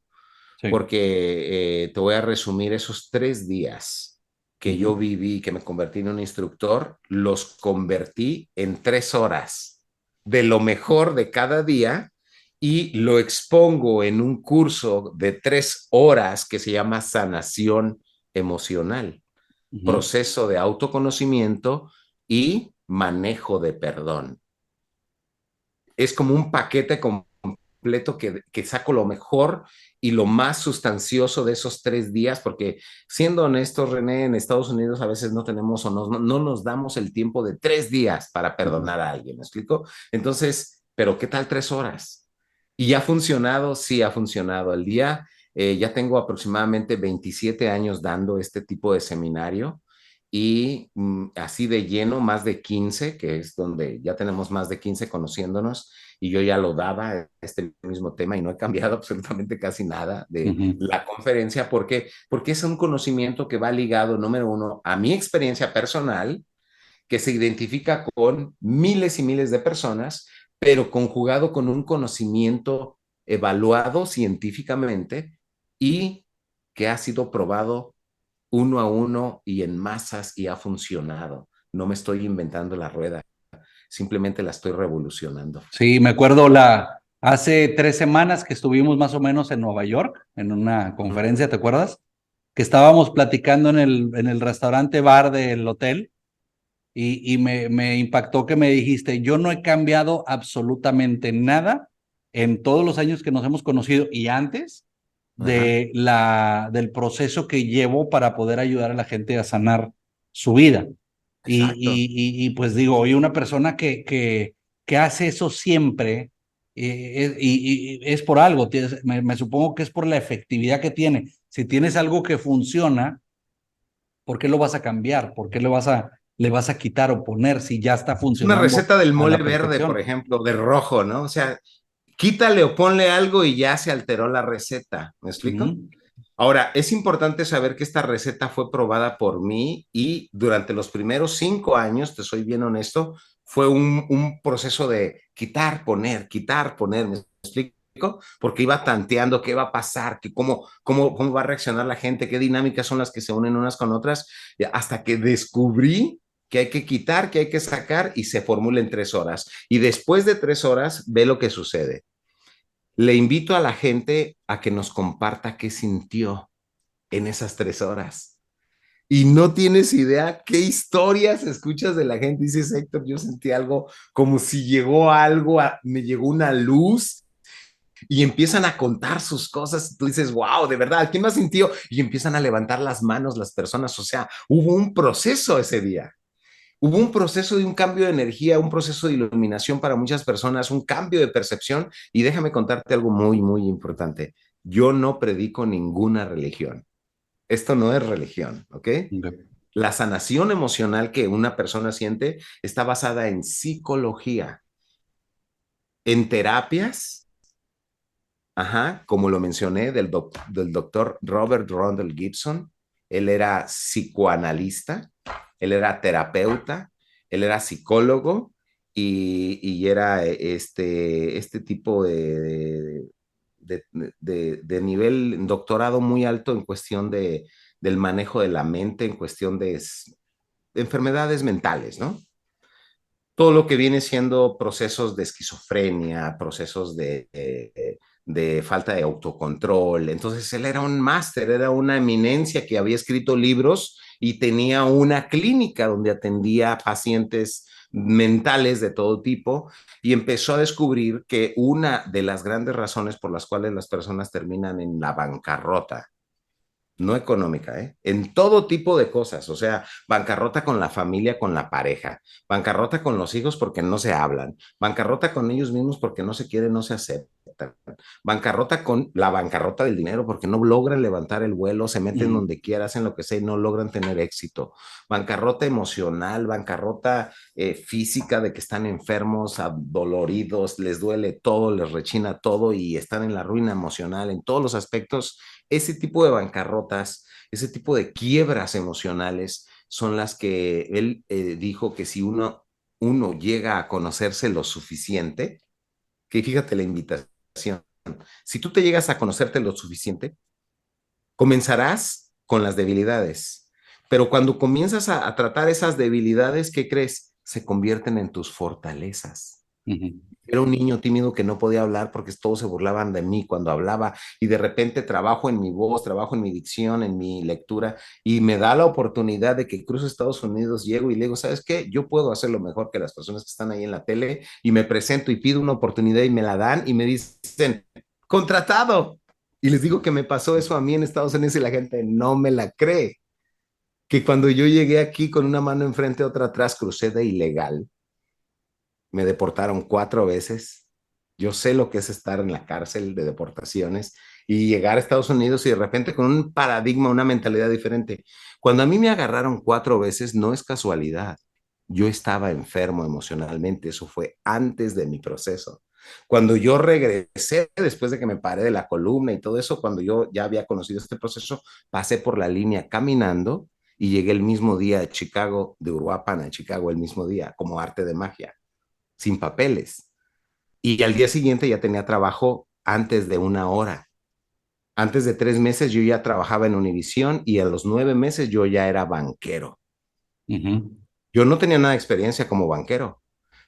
Sí. porque te voy a resumir esos 3 días que yo Ujú. viví, que me convertí en un instructor, los convertí en 3 horas de lo mejor de cada día y lo expongo en un curso de 3 horas que se llama sanación emocional, Ujú. proceso de autoconocimiento y manejo de perdón. Es como un paquete completo que saco lo mejor y lo más sustancioso de esos 3 días, porque siendo honestos, René, en Estados Unidos a veces no tenemos o no nos damos el tiempo de 3 días para Ujú. perdonar a alguien, ¿me explico? Entonces, pero ¿qué tal 3 horas? ¿Y ha funcionado? Sí, ha funcionado. El día, ya tengo aproximadamente 27 años dando este tipo de seminario y así de lleno, más de 15, que es donde ya tenemos más de 15 conociéndonos y yo ya lo daba este mismo tema y no he cambiado absolutamente casi nada de Ujú. la conferencia porque es un conocimiento que va ligado, número uno, a mi experiencia personal, que se identifica con miles y miles de personas, pero conjugado con un conocimiento evaluado científicamente y que ha sido probado uno a uno y en masas y ha funcionado. No me estoy inventando la rueda, simplemente la estoy revolucionando. Sí, me acuerdo hace 3 semanas que estuvimos más o menos en Nueva York, en una conferencia, ¿te acuerdas? Que estábamos platicando en el restaurante bar del hotel y me impactó que me dijiste, yo no he cambiado absolutamente nada en todos los años que nos hemos conocido y antes Ajá, del proceso que llevo para poder ayudar a la gente a sanar su vida. exacto. Pues digo, oye, una persona que hace eso siempre es por algo, me supongo que es por la efectividad que tiene. Si tienes algo que funciona, ¿por qué lo vas a cambiar? ¿Por qué le vas a quitar o poner si ya está Una funcionando receta del a mole la verde, por perfección? ejemplo, de rojo, ¿no? O sea, quítale o ponle algo y ya se alteró la receta. ¿Me explico? Ujú. Ahora, es importante saber que esta receta fue probada por mí y durante los primeros 5 años, te soy bien honesto, fue un proceso de quitar, poner, ¿me explico? Porque iba tanteando qué va a pasar, cómo va a reaccionar la gente, qué dinámicas son las que se unen unas con otras, hasta que descubrí que hay que quitar, que hay que sacar y se formula en 3 horas. Y después de 3 horas, ve lo que sucede. Le invito a la gente a que nos comparta qué sintió en esas 3 horas. Y no tienes idea qué historias escuchas de la gente. Dices, Héctor, yo sentí algo como si llegó algo, me llegó una luz y empiezan a contar sus cosas. Tú dices, wow, de verdad, ¿quién más sintió? Y empiezan a levantar las manos las personas. O sea, hubo un proceso ese día. Hubo un proceso de un cambio de energía, un proceso de iluminación para muchas personas, un cambio de percepción. Y déjame contarte algo muy, muy importante. Yo no predico ninguna religión. Esto no es religión, ¿ok? Ok. La sanación emocional que una persona siente está basada en psicología, en terapias, ajá, como lo mencioné, del doctor Robert Rundle Gibson. Él era psicoanalista, él era terapeuta, él era psicólogo y era este tipo de nivel doctorado muy alto en cuestión del manejo de la mente, en cuestión de enfermedades mentales, ¿no? Todo lo que viene siendo procesos de esquizofrenia, procesos de falta de autocontrol. Entonces él era un máster, era una eminencia que había escrito libros y tenía una clínica donde atendía pacientes mentales de todo tipo y empezó a descubrir que una de las grandes razones por las cuales las personas terminan en la bancarrota no económica, ¿eh? En todo tipo de cosas, o sea, bancarrota con la familia, con la pareja, bancarrota con los hijos porque no se hablan, bancarrota con ellos mismos porque no se quieren, no se aceptan, bancarrota con la bancarrota del dinero porque no logran levantar el vuelo, se meten Ujú. donde quiera, hacen lo que sea y no logran tener éxito, bancarrota emocional, bancarrota física de que están enfermos, adoloridos, les duele todo, les rechina todo y están en la ruina emocional en todos los aspectos. Ese tipo de bancarrotas, ese tipo de quiebras emocionales son las que él dijo que si uno llega a conocerse lo suficiente, que fíjate la invitación, si tú te llegas a conocerte lo suficiente, comenzarás con las debilidades, pero cuando comienzas a tratar esas debilidades, ¿qué crees? Se convierten en tus fortalezas. Ujú. Era un niño tímido que no podía hablar porque todos se burlaban de mí cuando hablaba y de repente trabajo en mi voz, trabajo en mi dicción, en mi lectura y me da la oportunidad de que cruzo Estados Unidos, llego y le digo, ¿sabes qué? Yo puedo hacerlo mejor que las personas que están ahí en la tele y me presento y pido una oportunidad y me la dan y me dicen, contratado. Y les digo que me pasó eso a mí en Estados Unidos y la gente no me la cree. Que cuando yo llegué aquí con una mano enfrente, otra atrás, crucé de ilegal, me deportaron 4 veces. Yo sé lo que es estar en la cárcel de deportaciones y llegar a Estados Unidos y de repente con un paradigma, una mentalidad diferente. Cuando a mí me agarraron 4 veces, no es casualidad. Yo estaba enfermo emocionalmente, eso fue antes de mi proceso. Cuando yo regresé, después de que me paré de la columna y todo eso, cuando yo ya había conocido este proceso, pasé por la línea caminando y llegué el mismo día de Chicago, de Uruapan a Chicago, el mismo día, como arte de magia sin papeles. Y al día siguiente ya tenía trabajo antes de una hora. Antes de 3 meses yo ya trabajaba en Univisión y a los 9 meses yo ya era banquero. Ujú. Yo no tenía nada de experiencia como banquero,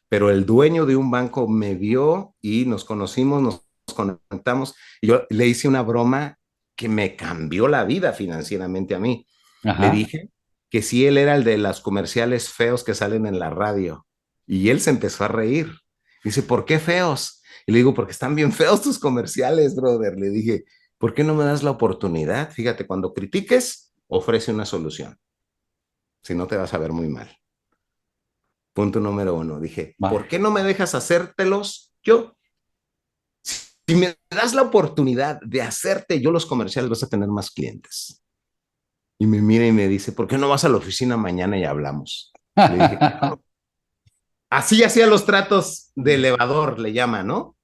pero el dueño de un banco me vio y nos conocimos, nos conectamos y yo le hice una broma que me cambió la vida financieramente a mí. Le Ajá. dije que si él era el de las comerciales feos que salen en la radio y él se empezó a reír. Dice, ¿por qué feos? Y le digo, porque están bien feos tus comerciales, brother. Le dije, ¿por qué no me das la oportunidad? Fíjate, cuando critiques, ofrece una solución. Si no, te vas a ver muy mal. Punto número uno. Dije, Va. ¿por qué no me dejas hacértelos yo? Si me das la oportunidad de hacerte yo los comerciales, vas a tener más clientes. Y me mira y me dice, ¿por qué no vas a la oficina mañana y hablamos? Le dije, así hacía los tratos de elevador, le llama, ¿no?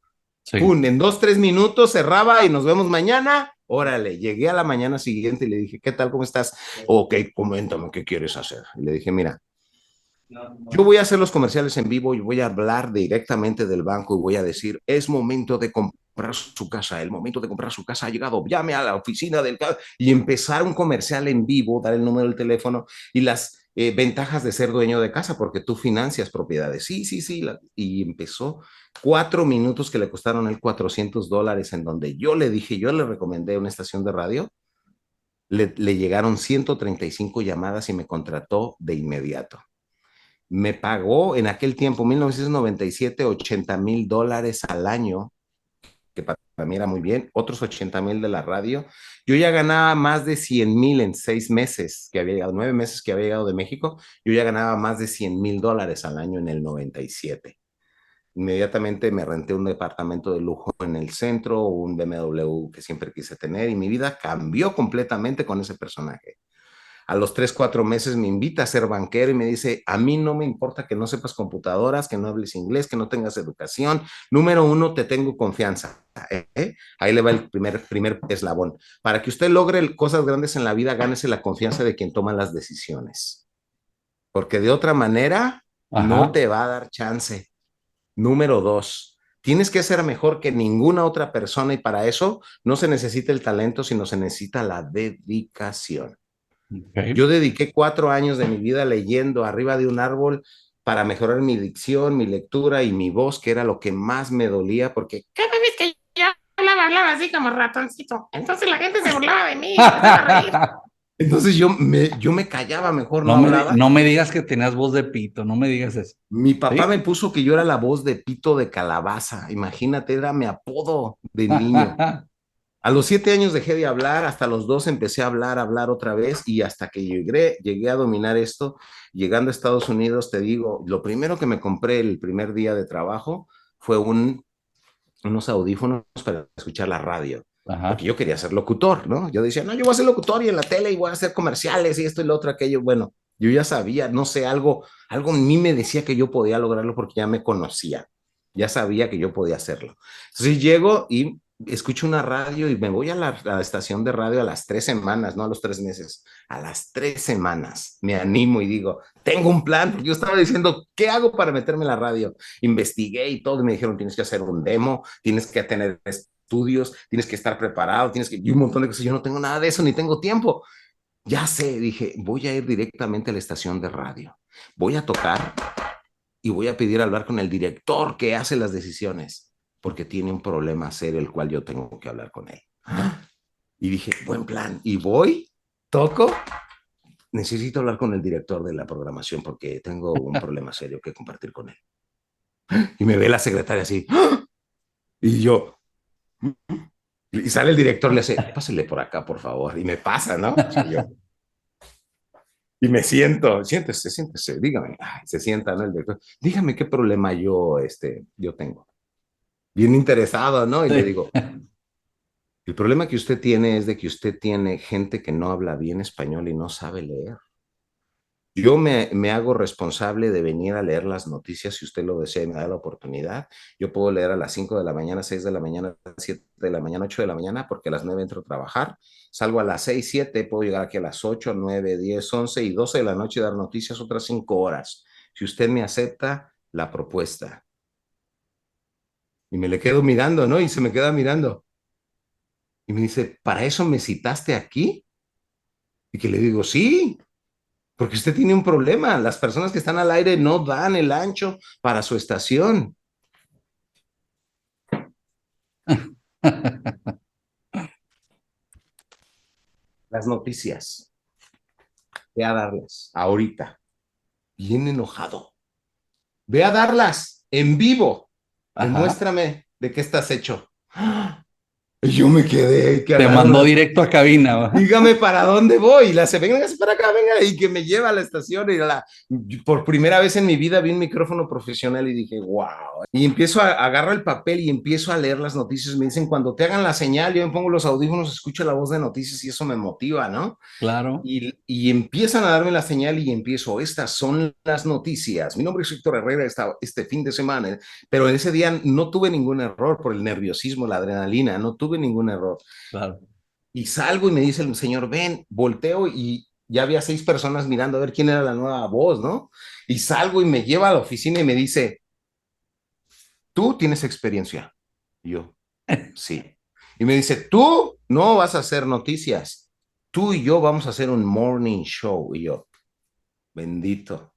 Sí. ¡Pum! En 2, 3 minutos cerraba y nos vemos mañana. Órale, llegué a la mañana siguiente y le dije, ¿qué tal? ¿Cómo estás? Ok, coméntame qué quieres hacer. Y le dije, mira, yo voy a hacer los comerciales en vivo y voy a hablar directamente del banco y voy a decir, es momento de comprar su casa, el momento de comprar su casa ha llegado, llame a la oficina del... Y empezar un comercial en vivo, dar el número del teléfono y las ventajas de ser dueño de casa, porque tú financias propiedades. Sí, sí, sí. Y empezó 4 minutos que le costaron él $400 en donde yo le dije, yo le recomendé una estación de radio, le llegaron 135 llamadas y me contrató de inmediato. Me pagó en aquel tiempo, 1997, $80,000 al año, que para mí era muy bien, otros 80,000 de la radio. Yo ya ganaba más de 100,000 en 6 meses que había llegado, 9 meses que había llegado de México, yo ya ganaba más de $100,000 al año en el 97. Inmediatamente me renté un departamento de lujo en el centro, un BMW que siempre quise tener y mi vida cambió completamente con ese personaje. A los 3, 4 meses me invita a ser banquero y me dice, a mí no me importa que no sepas computadoras, que no hables inglés, que no tengas educación. Número uno, te tengo confianza. Ahí le va el primer eslabón. Para que usted logre cosas grandes en la vida, gánese la confianza de quien toma las decisiones. Porque de otra manera, no Ajá. te va a dar chance. Número dos, tienes que ser mejor que ninguna otra persona y para eso no se necesita el talento, sino se necesita la dedicación. Ok. Yo dediqué 4 años de mi vida leyendo arriba de un árbol para mejorar mi dicción, mi lectura y mi voz, que era lo que más me dolía, porque cada vez que yo hablaba así como ratoncito. Entonces la gente se burlaba de mí, se empezaba a reír. Entonces yo me callaba, mejor no hablaba. No me digas que tenías voz de pito, no me digas eso. Mi papá ¿Sí? me puso que yo era la voz de Pito de Calabaza. Imagínate, era mi apodo de niño. A los 7 años dejé de hablar, hasta los 12 empecé a hablar otra vez y hasta que llegué a dominar esto, llegando a Estados Unidos, te digo, lo primero que me compré el primer día de trabajo fue unos audífonos para escuchar la radio, porque Ajá. yo quería ser locutor, ¿no? Yo decía, no, yo voy a ser locutor y en la tele y voy a hacer comerciales y esto y lo otro, aquello. Bueno, yo ya sabía, no sé, algo en mí me decía que yo podía lograrlo porque ya me conocía, ya sabía que yo podía hacerlo. Entonces llego y escucho una radio y me voy a la estación de radio a las 3 semanas, no a los 3 meses, a las 3 semanas me animo y digo, tengo un plan, porque yo estaba diciendo, ¿qué hago para meterme en la radio? Investigué y todo, y me dijeron, tienes que hacer un demo, tienes que tener estudios, tienes que estar preparado, y un montón de cosas. Yo no tengo nada de eso, ni tengo tiempo. Ya sé, dije, voy a ir directamente a la estación de radio, voy a tocar y voy a pedir hablar con el director que hace las decisiones, porque tiene un problema serio el cual yo tengo que hablar con él. Y dije, buen plan. Y voy, toco, necesito hablar con el director de la programación porque tengo un problema serio que compartir con él. Y me ve la secretaria así. Y yo, y sale el director, le hace, pásale por acá, por favor. Y me pasa, ¿no? Y yo, y me siento, siéntese, dígame. Ay, se sienta, ¿no? El director, dígame qué problema yo tengo. Bien interesado, ¿no? Y le Sí. digo, el problema que usted tiene es de que usted tiene gente que no habla bien español y no sabe leer. Yo me hago responsable de venir a leer las noticias si usted lo desea y me da la oportunidad. Yo puedo leer a las 5 de la mañana, 6 de la mañana, 7 de la mañana, 8 de la mañana, porque a las 9 entro a trabajar. Salgo a las 6, 7, puedo llegar aquí a las 8, 9, 10, 11 y 12 de la noche y dar noticias otras 5 horas. Si usted me acepta la propuesta. Y me le quedo mirando, ¿no? Y se me queda mirando. Y me dice, ¿para eso me citaste aquí? Y que le digo, sí, porque usted tiene un problema. Las personas que están al aire no dan el ancho para su estación. Las noticias, ve a darlas ahorita, bien enojado. Ve a darlas en vivo. Ajá. Demuéstrame de qué estás hecho. Y yo me quedé, que Te agarro mandó la... directo a cabina, ¿va? Dígame para dónde voy. Y la hace, venga para acá, venga, y que me lleva a la estación. Por primera vez en mi vida vi un micrófono profesional y dije, wow. Y empiezo a agarrar el papel y empiezo a leer las noticias. Me dicen, cuando te hagan la señal, yo me pongo los audífonos, escucho la voz de noticias y eso me motiva, ¿no? Claro. Y empiezan a darme la señal y empiezo, estas son las noticias. Mi nombre es Héctor Herrera, este fin de semana, pero en ese día no tuve ningún error por el nerviosismo, la adrenalina, no tuve ningún error. Claro. Y salgo y me dice el señor, ven, volteo y ya había 6 personas mirando a ver quién era la nueva voz, ¿no? Y salgo y me lleva a la oficina y me dice, tú tienes experiencia. Y yo, sí. Y me dice, tú no vas a hacer noticias, tú y yo vamos a hacer un morning show. Y yo, bendito.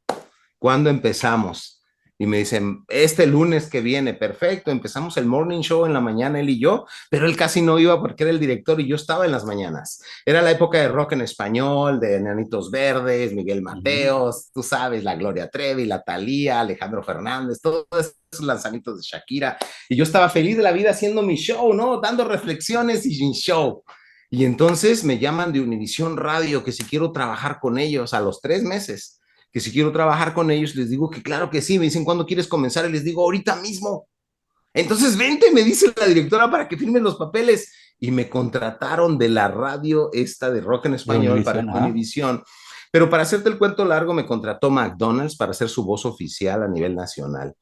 ¿Cuándo empezamos? Y me dicen, este lunes que viene, perfecto, empezamos el morning show en la mañana, él y yo, pero él casi no iba porque era el director y yo estaba en las mañanas. Era la época de rock en español, de Enanitos Verdes, Miguel Ujú. Mateos, tú sabes, la Gloria Trevi, la Thalía, Alejandro Fernández, todos esos lanzamientos de Shakira. Y yo estaba feliz de la vida haciendo mi show, ¿no? Dando reflexiones y mi show. Y entonces me llaman de Univisión Radio que si quiero trabajar con ellos a los 3 meses, que si quiero trabajar con ellos, les digo que claro que sí, me dicen, ¿cuándo quieres comenzar? Y les digo, ahorita mismo. Entonces, vente, me dice la directora para que firmen los papeles. Y me contrataron de la radio esta de rock en De español para Univisión, ajá. Univisión. Pero para hacerte el cuento largo, me contrató McDonald's para ser su voz oficial a nivel nacional.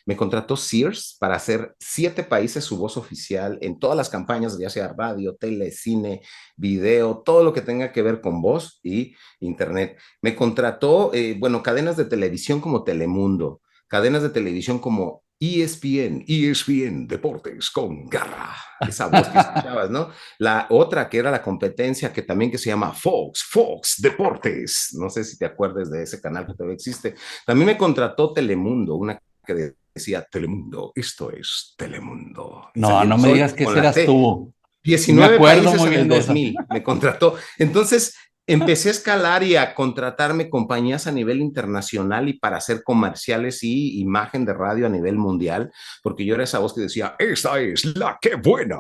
Me contrató Sears para hacer 7 países su voz oficial en todas las campañas, ya sea radio, tele, cine, video, todo lo que tenga que ver con voz y internet. Me contrató, bueno, cadenas de televisión como Telemundo, cadenas de televisión como ESPN Deportes con Garra, esa voz que escuchabas, ¿no? La otra que era la competencia que también que se llama Fox Deportes, no sé si te acuerdas de ese canal que todavía existe. También me contrató Telemundo, una que decía Telemundo, esto es Telemundo. Y No, salía no el me sol digas que con ese la eras T. tú. Sí me 19 acuerdo países muy en el bien de eso. 2000 me contrató. Entonces empecé a escalar y a contratarme compañías a nivel internacional y para hacer comerciales y imagen de radio a nivel mundial, porque yo era esa voz que decía, esta es la que buena,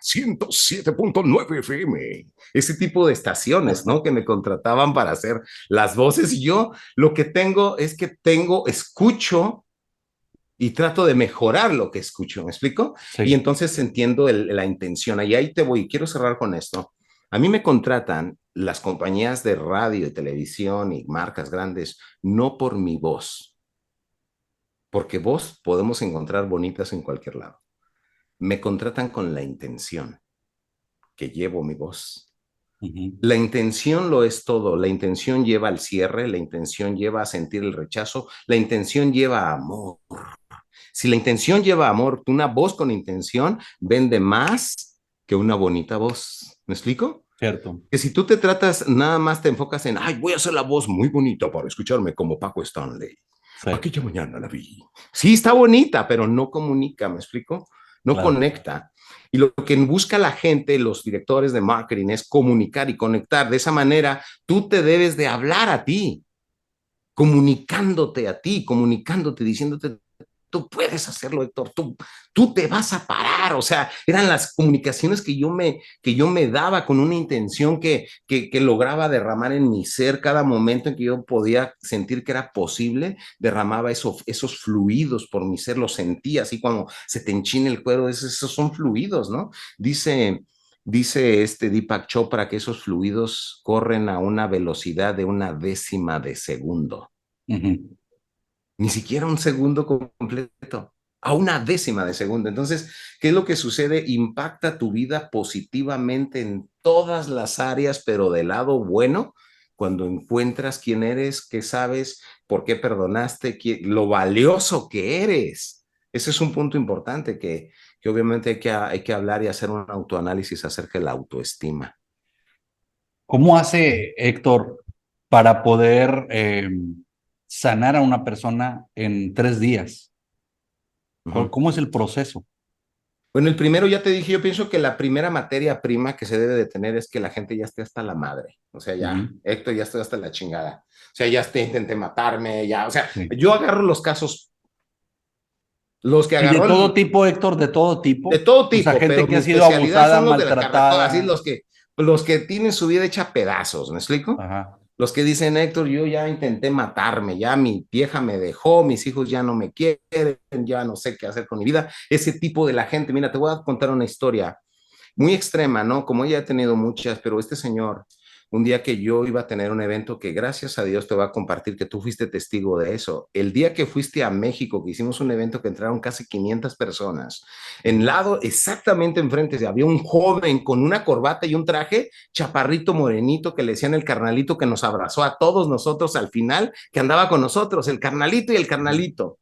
107.9 FM. Ese tipo de estaciones, ¿no? Que me contrataban para hacer las voces. Y yo lo que tengo es que escucho y trato de mejorar lo que escucho, ¿me explico? Y Sí. entonces entiendo la intención. Y ahí te voy, quiero cerrar con esto. A mí me contratan las compañías de radio y televisión y marcas grandes, no por mi voz, porque voz podemos encontrar bonitas en cualquier lado. Me contratan con la intención que llevo mi voz. Ujú. La intención lo es todo. La intención lleva al cierre, la intención lleva a sentir el rechazo, la intención lleva a amor. Si la intención lleva amor, una voz con intención vende más que una bonita voz. ¿Me explico? Cierto. Que si tú te tratas, nada más te enfocas en, ay, voy a hacer la voz muy bonita para escucharme como Paco Stanley. Sí, Aquella mañana la vi. Sí, está bonita, pero no comunica, ¿me explico? No claro. conecta. Y lo que busca la gente, los directores de marketing, es comunicar y conectar. De esa manera, tú te debes de hablar a ti, comunicándote, diciéndote, tú puedes hacerlo, Héctor, tú te vas a parar. O sea, eran las comunicaciones que yo me daba con una intención que lograba derramar en mi ser cada momento en que yo podía sentir que era posible, derramaba esos fluidos por mi ser, los sentía así como se te enchina el cuero, esos son fluidos, ¿no? Dice este Deepak Chopra que esos fluidos corren a una velocidad de 1/10 de segundo, Ujú. ni siquiera un segundo completo, a 1/10 de segundo. Entonces, ¿qué es lo que sucede? Impacta tu vida positivamente en todas las áreas, pero del lado bueno, cuando encuentras quién eres, qué sabes, por qué perdonaste, lo valioso que eres. Ese es un punto importante que obviamente hay que hablar y hacer un autoanálisis acerca de la autoestima. ¿Cómo hace Héctor para poder sanar a una persona en 3 días? Ujú. ¿Cómo es el proceso? Bueno, el primero ya te dije, yo pienso que la primera materia prima que se debe de tener es que la gente ya esté hasta la madre. O sea, ya, Ujú. Héctor, ya estoy hasta la chingada. O sea, ya intenté matarme, ya. O sea, Sí, yo agarro los casos Los que Y de agarró todo tipo, Héctor, de todo de tipo. todo O sea, tipo, gente pero que mi ha sido especialidad abusada, son los de la carretera, así maltratada. los que tienen su vida hecha a pedazos, ¿me explico? Ajá. Los que dicen, Héctor, yo ya intenté matarme, ya mi vieja me dejó, mis hijos ya no me quieren, ya no sé qué hacer con mi vida. Ese tipo de la gente, mira, te voy a contar una historia muy extrema, ¿no? Como ella ha tenido muchas, pero este señor, un día que yo iba a tener un evento que gracias a Dios te va a compartir que tú fuiste testigo de eso. El día que fuiste a México, que hicimos un evento que entraron casi 500 personas, en lado exactamente enfrente había un joven con una corbata y un traje, chaparrito morenito, que le decían el carnalito, que nos abrazó a todos nosotros al final, que andaba con nosotros, el carnalito y el carnalito.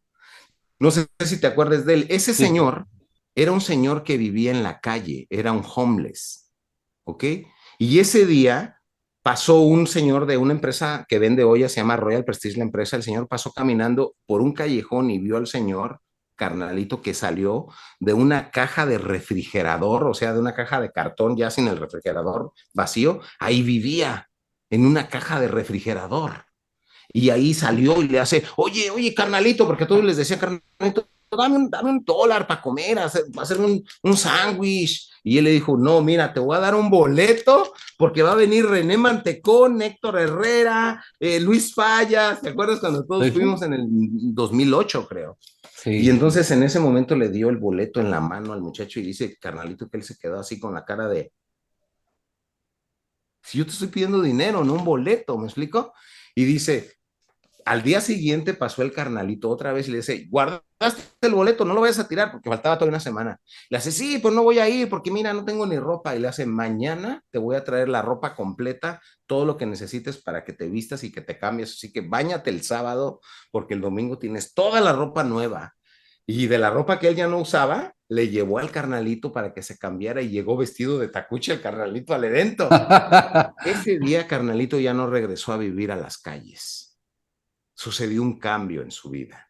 No sé si te acuerdas de él. Ese Sí. señor era un señor que vivía en la calle, era un homeless, ¿ok? Y ese día pasó un señor de una empresa que vende ollas, se llama Royal Prestige la empresa, el señor pasó caminando por un callejón y vio al señor carnalito que salió de una caja de refrigerador, o sea, de una caja de cartón ya sin el refrigerador vacío, ahí vivía en una caja de refrigerador. Y ahí salió y le hace, oye, carnalito, porque a todos les decía, carnalito, dame un dólar para comer, hacer un sándwich. Y él le dijo, no, mira, te voy a dar un boleto porque va a venir René Mantecón, Héctor Herrera, Luis Fallas. ¿Te acuerdas cuando todos Sí, sí. fuimos en el 2008, creo? Y Sí. entonces en ese momento le dio el boleto en la mano al muchacho y dice, carnalito, que él se quedó así con la cara de, si yo te estoy pidiendo dinero, no un boleto, ¿me explico? Y dice, al día siguiente pasó el carnalito otra vez y le dice, guardaste el boleto, no lo vayas a tirar porque faltaba toda una semana. Le hace, sí, pues no voy a ir porque mira, no tengo ni ropa. Y le hace, mañana te voy a traer la ropa completa, todo lo que necesites para que te vistas y que te cambies. Así que báñate el sábado porque el domingo tienes toda la ropa nueva. Y de la ropa que él ya no usaba, le llevó al carnalito para que se cambiara y llegó vestido de tacuche el carnalito al evento. Ese día, carnalito ya no regresó a vivir a las calles. Sucedió un cambio en su vida.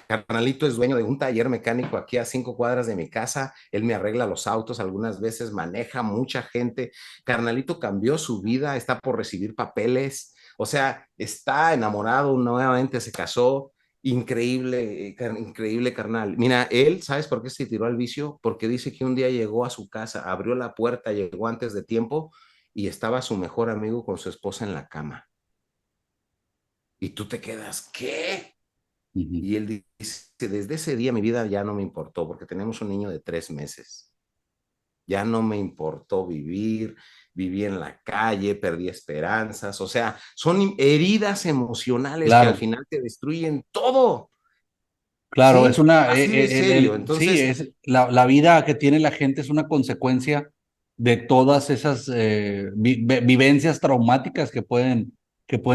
Carnalito es dueño de un taller mecánico aquí a 5 cuadras de mi casa. Él me arregla los autos, algunas veces maneja mucha gente. Carnalito cambió su vida, está por recibir papeles, o sea, está enamorado, nuevamente se casó. Increíble, increíble, carnal. Mira, él, ¿sabes por qué se tiró al vicio? Porque dice que un día llegó a su casa, abrió la puerta, llegó antes de tiempo y estaba su mejor amigo con su esposa en la cama. Y tú te quedas, ¿qué? Ujú. Y él dice, desde ese día mi vida ya no me importó, porque tenemos un niño de 3 meses. Ya no me importó vivir, viví en la calle, perdí esperanzas, o sea, son heridas emocionales que al Claro, final te destruyen todo, claro, es ¿sí? una, Así de serio. sí, Entonces, es la vida que tiene la gente es una consecuencia de todas esas vivencias traumáticas que pueden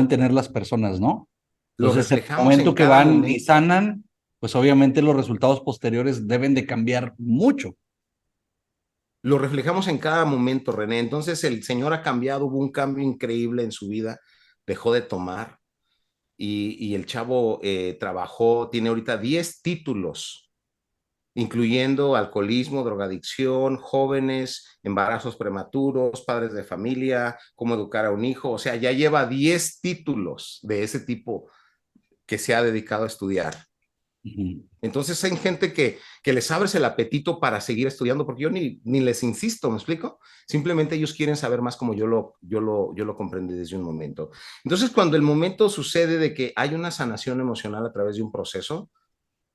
tener las personas, ¿no? lo Entonces, en el reflejamos en momento que cada van y momento. sanan, pues obviamente los resultados posteriores deben de cambiar mucho. Lo reflejamos en cada momento, René. Entonces, el Señor ha cambiado, hubo un cambio increíble en su vida, dejó de tomar, y el chavo trabajó, tiene ahorita 10 títulos, incluyendo alcoholismo, drogadicción, jóvenes, embarazos prematuros, padres de familia, cómo educar a un hijo. O sea, ya lleva 10 títulos de ese tipo que se ha dedicado a estudiar. Ujú. Entonces hay gente que les abres el apetito para seguir estudiando, porque yo ni les insisto, ¿me explico? Simplemente ellos quieren saber más como yo lo comprendí desde un momento. Entonces, cuando el momento sucede de que hay una sanación emocional a través de un proceso,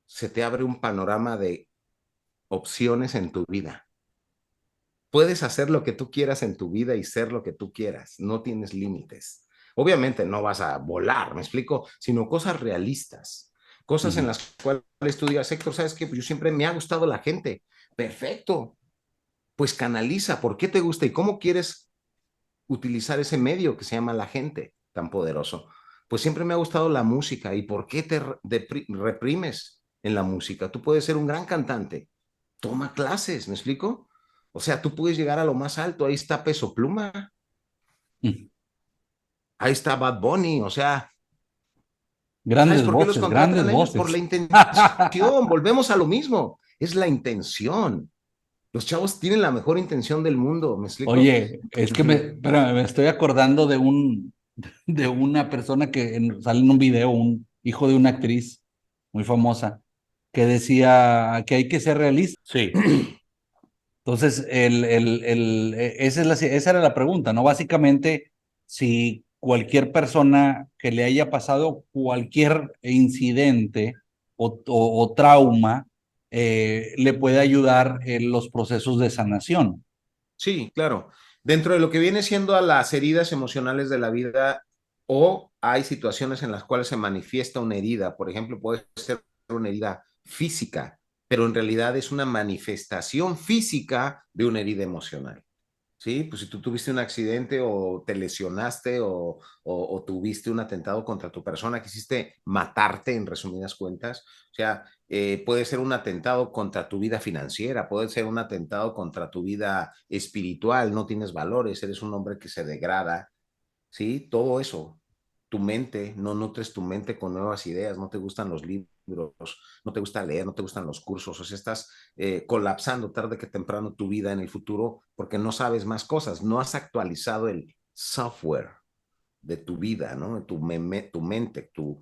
se te abre un panorama de opciones en tu vida. Puedes hacer lo que tú quieras en tu vida y ser lo que tú quieras, no tienes límites. Obviamente no vas a volar, ¿me explico? Sino cosas realistas, cosas en Ujú. las cuales tú digas, Héctor, ¿sabes qué? Pues yo siempre me ha gustado la gente. Perfecto, pues canaliza, ¿por qué te gusta y cómo quieres utilizar ese medio que se llama la gente tan poderoso? Pues siempre me ha gustado la música, ¿y por qué te reprimes en la música? Tú puedes ser un gran cantante, toma clases, ¿me explico? O sea, tú puedes llegar a lo más alto, ahí está Peso Pluma, Mm. ahí está Bad Bunny, o sea, ¿sabes Grandes por qué los voces, grandes contratan a ellos? Por voces. la intención, volvemos a lo mismo, es la intención. Los chavos tienen la mejor intención del mundo, ¿me explico? Oye, es Uh que -huh. espérame, me estoy acordando de una persona que sale en un video, un hijo de una actriz muy famosa, que decía que hay que ser realista. Sí. Entonces, esa era la pregunta, ¿no? Básicamente, si cualquier persona que le haya pasado cualquier incidente o trauma, le puede ayudar en los procesos de sanación. Sí, claro. Dentro de lo que viene siendo a las heridas emocionales de la vida, o hay situaciones en las cuales se manifiesta una herida, por ejemplo, puede ser una herida física, pero en realidad es una manifestación física de una herida emocional. Sí, pues si tú tuviste un accidente o te lesionaste o tuviste un atentado contra tu persona, quisiste matarte en resumidas cuentas, o sea, puede ser un atentado contra tu vida financiera, puede ser un atentado contra tu vida espiritual, no tienes valores, eres un hombre que se degrada, ¿sí? Todo eso, tu mente, no nutres tu mente con nuevas ideas, no te gustan los libros, no te gusta leer, no te gustan los cursos, o sea, estás colapsando tarde que temprano tu vida en el futuro porque no sabes más cosas, no has actualizado el software de tu vida, ¿no? Tu mente, tu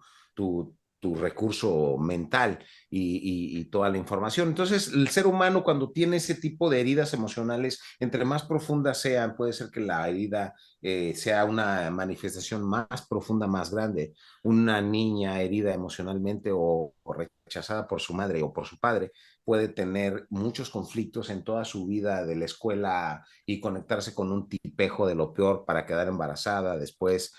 recurso mental y toda la información. Entonces, el ser humano cuando tiene ese tipo de heridas emocionales, entre más profundas sean, puede ser que la herida sea una manifestación más profunda, más grande. Una niña herida emocionalmente o rechazada por su madre o por su padre puede tener muchos conflictos en toda su vida de la escuela y conectarse con un tipejo de lo peor para quedar embarazada, después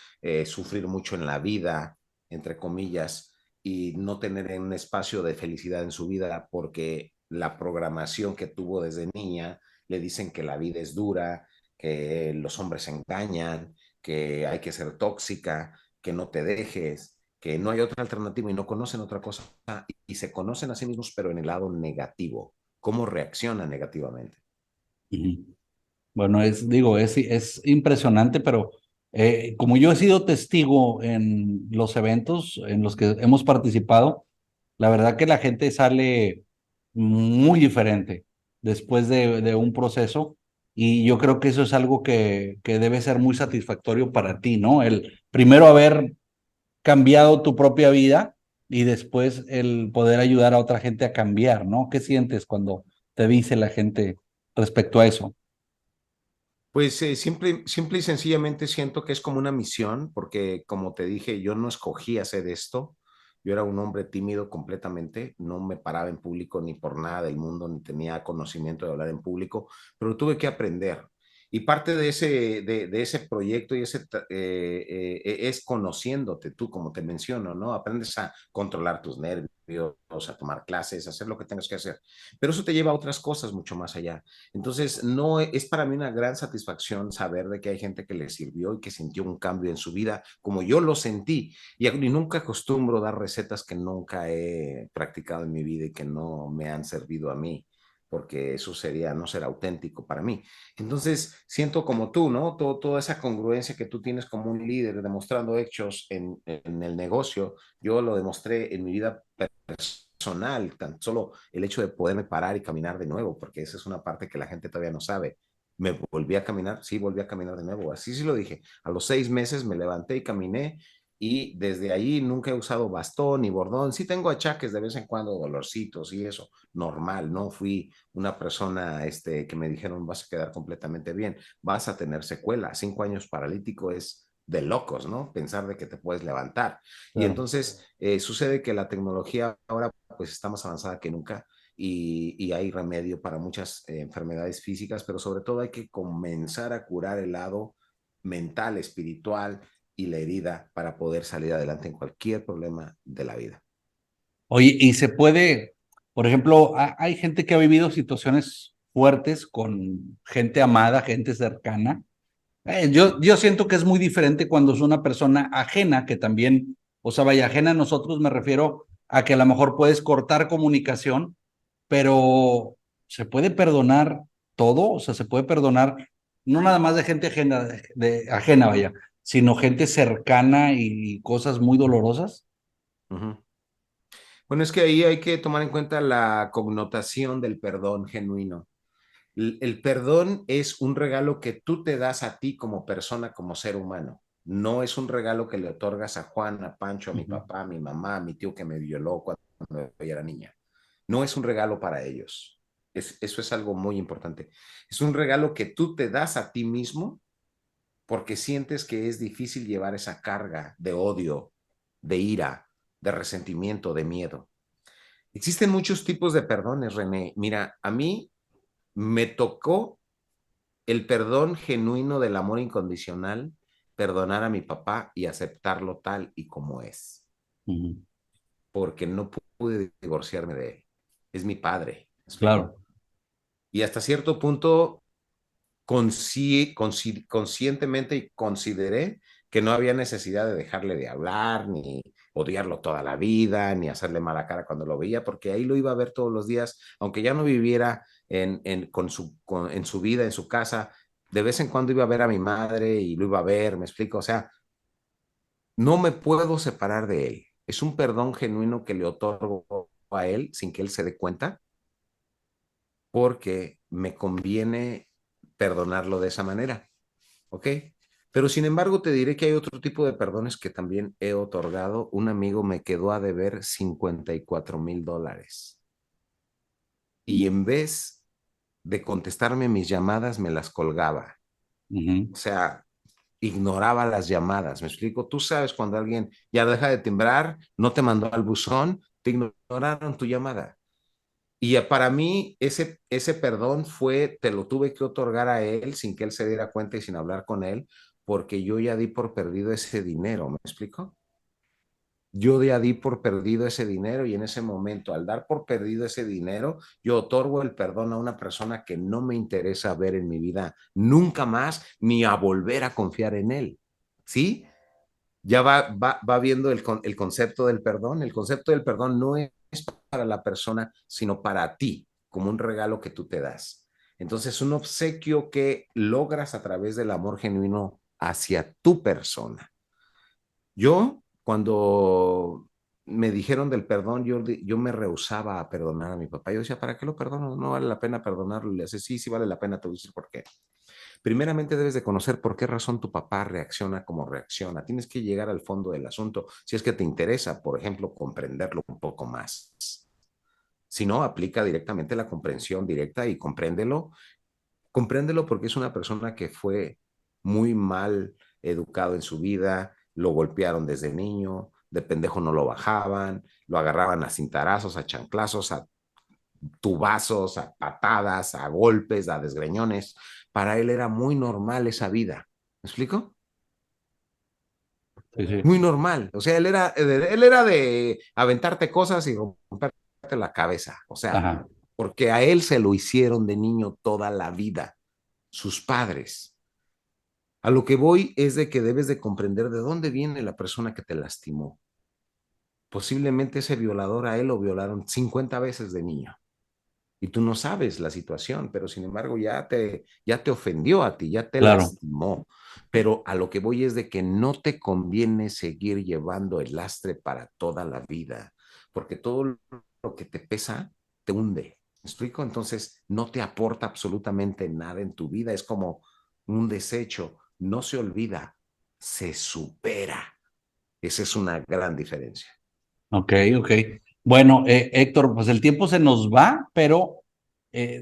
sufrir mucho en la vida, entre comillas, y no tener un espacio de felicidad en su vida porque la programación que tuvo desde niña le dicen que la vida es dura, que los hombres se engañan, que hay que ser tóxica, que no te dejes, que no hay otra alternativa y no conocen otra cosa y se conocen a sí mismos pero en el lado negativo, cómo reaccionan negativamente. Ujú. Bueno, es impresionante, pero como yo he sido testigo en los eventos en los que hemos participado, la verdad que la gente sale muy diferente después de un proceso y yo creo que eso es algo que debe ser muy satisfactorio para ti, ¿no? El primero haber cambiado tu propia vida y después el poder ayudar a otra gente a cambiar, ¿no? ¿Qué sientes cuando te dice la gente respecto a eso? Pues simple y sencillamente siento que es como una misión, porque como te dije, yo no escogí hacer esto. Yo era un hombre tímido completamente, no me paraba en público ni por nada del mundo, ni tenía conocimiento de hablar en público, pero tuve que aprender. Y parte de ese proyecto y es conociéndote tú, como te menciono, ¿no? Aprendes a controlar tus nervios, a tomar clases, a hacer lo que tengas que hacer. Pero eso te lleva a otras cosas mucho más allá. Entonces, no es para mí una gran satisfacción saber de que hay gente que le sirvió y que sintió un cambio en su vida, como yo lo sentí. Y nunca acostumbro dar recetas que nunca he practicado en mi vida y que no me han servido a mí, porque eso sería no ser auténtico para mí. Entonces, siento como tú, ¿no? Toda esa congruencia que tú tienes como un líder demostrando hechos en el negocio, yo lo demostré en mi vida personal, tan solo el hecho de poderme parar y caminar de nuevo, porque esa es una parte que la gente todavía no sabe. Me volví a caminar, sí, volví a caminar de nuevo, así sí lo dije. A los 6 meses me levanté y caminé y desde ahí nunca he usado bastón ni bordón. Sí tengo achaques de vez en cuando, dolorcitos y eso, normal. No fui una persona que me dijeron vas a quedar completamente bien, vas a tener secuela. 5 años paralítico es de locos, ¿no? Pensar de que te puedes levantar. Y Claro. entonces sucede que la tecnología ahora pues está más avanzada que nunca y hay remedio para muchas enfermedades físicas, pero sobre todo hay que comenzar a curar el lado mental, espiritual y la herida para poder salir adelante en cualquier problema de la vida. Oye, y se puede, por ejemplo, hay gente que ha vivido situaciones fuertes con gente amada, gente cercana. Yo siento que es muy diferente cuando es una persona ajena, que también, o sea, vaya, ajena a nosotros, me refiero a que a lo mejor puedes cortar comunicación, pero se puede perdonar todo, o sea, se puede perdonar no nada más de gente ajena, ajena, vaya, sino gente cercana y cosas muy dolorosas. Uh -huh. Bueno, es que ahí hay que tomar en cuenta la connotación del perdón genuino. El perdón es un regalo que tú te das a ti como persona, como ser humano. No es un regalo que le otorgas a Juan, a Pancho, a mi Ujú. papá, a mi mamá, a mi tío que me violó cuando yo era niña. No es un regalo para ellos. Eso es algo muy importante. Es un regalo que tú te das a ti mismo porque sientes que es difícil llevar esa carga de odio, de ira, de resentimiento, de miedo. Existen muchos tipos de perdones, René. Mira, a mí me tocó el perdón genuino del amor incondicional, perdonar a mi papá y aceptarlo tal y como es, Ujú. porque no pude divorciarme de él. Es mi padre, ¿me explico? Claro. Y hasta cierto punto conscientemente y consideré que no había necesidad de dejarle de hablar, ni odiarlo toda la vida, ni hacerle mala cara cuando lo veía, porque ahí lo iba a ver todos los días, aunque ya no viviera en su vida, en su casa, de vez en cuando iba a ver a mi madre y lo iba a ver, me explico, o sea, no me puedo separar de él. Es un perdón genuino que le otorgo a él sin que él se dé cuenta, porque me conviene perdonarlo de esa manera. ¿Ok? Pero sin embargo, te diré que hay otro tipo de perdones que también he otorgado. Un amigo me quedó a deber $54,000 y en vez de contestarme mis llamadas, me las colgaba. Ujú. O sea, ignoraba las llamadas. ¿Me explico? Tú sabes cuando alguien ya deja de timbrar, no te mandó al buzón, te ignoraron tu llamada. Y para mí ese perdón fue, te lo tuve que otorgar a él sin que él se diera cuenta y sin hablar con él, porque yo ya di por perdido ese dinero, ¿me explico? Yo ya di por perdido ese dinero y en ese momento, al dar por perdido ese dinero, yo otorgo el perdón a una persona que no me interesa ver en mi vida nunca más, ni a volver a confiar en él. ¿Sí? Ya va viendo el concepto del perdón. El concepto del perdón no es para la persona, sino para ti, como un regalo que tú te das. Entonces, un obsequio que logras a través del amor genuino hacia tu persona. Yo, cuando me dijeron del perdón, yo me rehusaba a perdonar a mi papá. Yo decía, ¿para qué lo perdono? No vale la pena perdonarlo. Le dice, sí, sí vale la pena, te voy a decir por qué. Primeramente debes de conocer por qué razón tu papá reacciona como reacciona. Tienes que llegar al fondo del asunto si es que te interesa, por ejemplo, comprenderlo un poco más. Si no, aplica directamente la comprensión directa y compréndelo. Compréndelo porque es una persona que fue muy mal educado en su vida, lo golpearon desde niño, de pendejo no lo bajaban, lo agarraban a cintarazos, a chanclazos, a tubazos, a patadas, a golpes, a desgreñones. Para él era muy normal esa vida. ¿Me explico? Sí, sí. Muy normal. O sea, él era de aventarte cosas y romperte la cabeza. O sea, Ajá. porque a él se lo hicieron de niño toda la vida, sus padres. A lo que voy es de que debes de comprender de dónde viene la persona que te lastimó. Posiblemente ese violador a él lo violaron 50 veces de niño. Y tú no sabes la situación, pero sin embargo ya te ofendió a ti, ya te Claro. lastimó. Pero a lo que voy es de que no te conviene seguir llevando el lastre para toda la vida, porque todo lo que te pesa te hunde. ¿Me explico? Entonces no te aporta absolutamente nada en tu vida, es como un desecho, no se olvida, se supera. Esa es una gran diferencia. Ok, ok. Bueno, Héctor, pues el tiempo se nos va, pero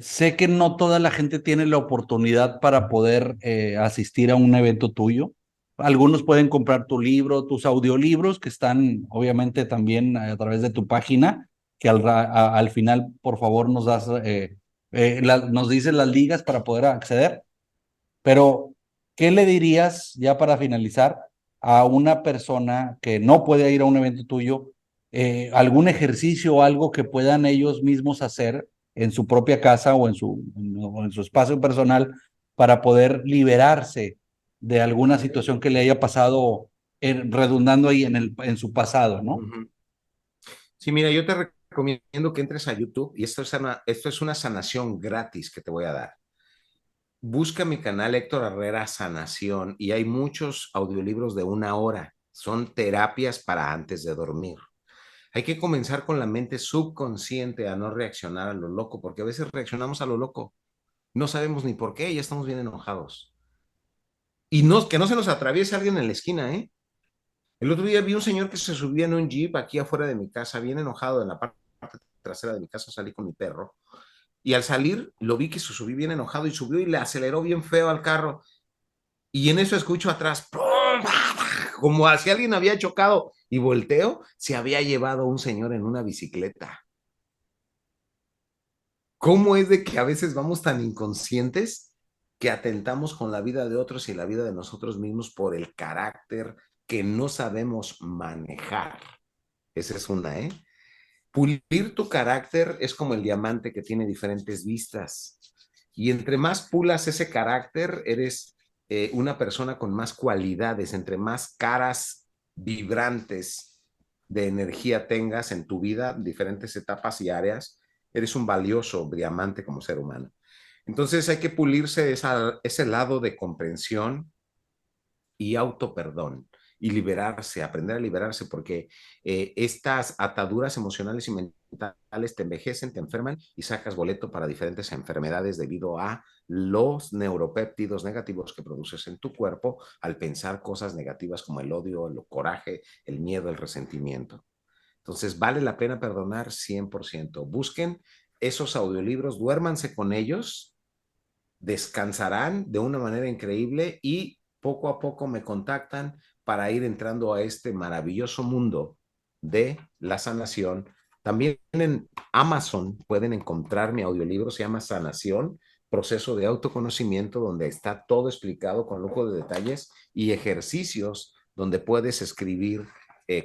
sé que no toda la gente tiene la oportunidad para poder asistir a un evento tuyo. Algunos pueden comprar tu libro, tus audiolibros, que están obviamente también a través de tu página, que al final, por favor, nos dices las ligas para poder acceder. Pero, ¿qué le dirías, ya para finalizar, a una persona que no puede ir a un evento tuyo, algún ejercicio o algo que puedan ellos mismos hacer en su propia casa o en su espacio personal para poder liberarse de alguna situación que le haya pasado, redundando ahí en su pasado, ¿no? Ujú. Sí, mira, yo te recomiendo que entres a YouTube y esto es una sanación gratis que te voy a dar. Busca mi canal Héctor Herrera Sanación y hay muchos audiolibros de 1 hora. Son terapias para antes de dormir. Hay que comenzar con la mente subconsciente a no reaccionar a lo loco, porque a veces reaccionamos a lo loco. No sabemos ni por qué y ya estamos bien enojados. Y no, que no se nos atraviese alguien en la esquina, ¿eh? El otro día vi un señor que se subía en un jeep aquí afuera de mi casa, bien enojado en la parte trasera de mi casa, salí con mi perro. Y al salir, lo vi que se subió bien enojado y subió y le aceleró bien feo al carro. Y en eso escucho atrás, ¡pum! Como si alguien había chocado. Y volteo, se había llevado a un señor en una bicicleta. ¿Cómo es de que a veces vamos tan inconscientes que atentamos con la vida de otros y la vida de nosotros mismos por el carácter que no sabemos manejar? Esa es una, ¿eh? Pulir tu carácter es como el diamante que tiene diferentes vistas. Y entre más pulas ese carácter, eres una persona con más cualidades, entre más caras vibrantes de energía tengas en tu vida, diferentes etapas y áreas, eres un valioso diamante como ser humano. Entonces hay que pulirse ese lado de comprensión y autoperdón y liberarse, aprender a liberarse, porque estas ataduras emocionales y mentales te envejecen, te enferman y sacas boleto para diferentes enfermedades debido a los neuropéptidos negativos que produces en tu cuerpo al pensar cosas negativas como el odio, el coraje, el miedo, el resentimiento. Entonces, vale la pena perdonar 100%. Busquen esos audiolibros, duérmanse con ellos, descansarán de una manera increíble y poco a poco me contactan para ir entrando a este maravilloso mundo de la sanación. También en Amazon pueden encontrar mi audiolibro, se llama Sanación, proceso de autoconocimiento, donde está todo explicado con lujo de detalles y ejercicios donde puedes escribir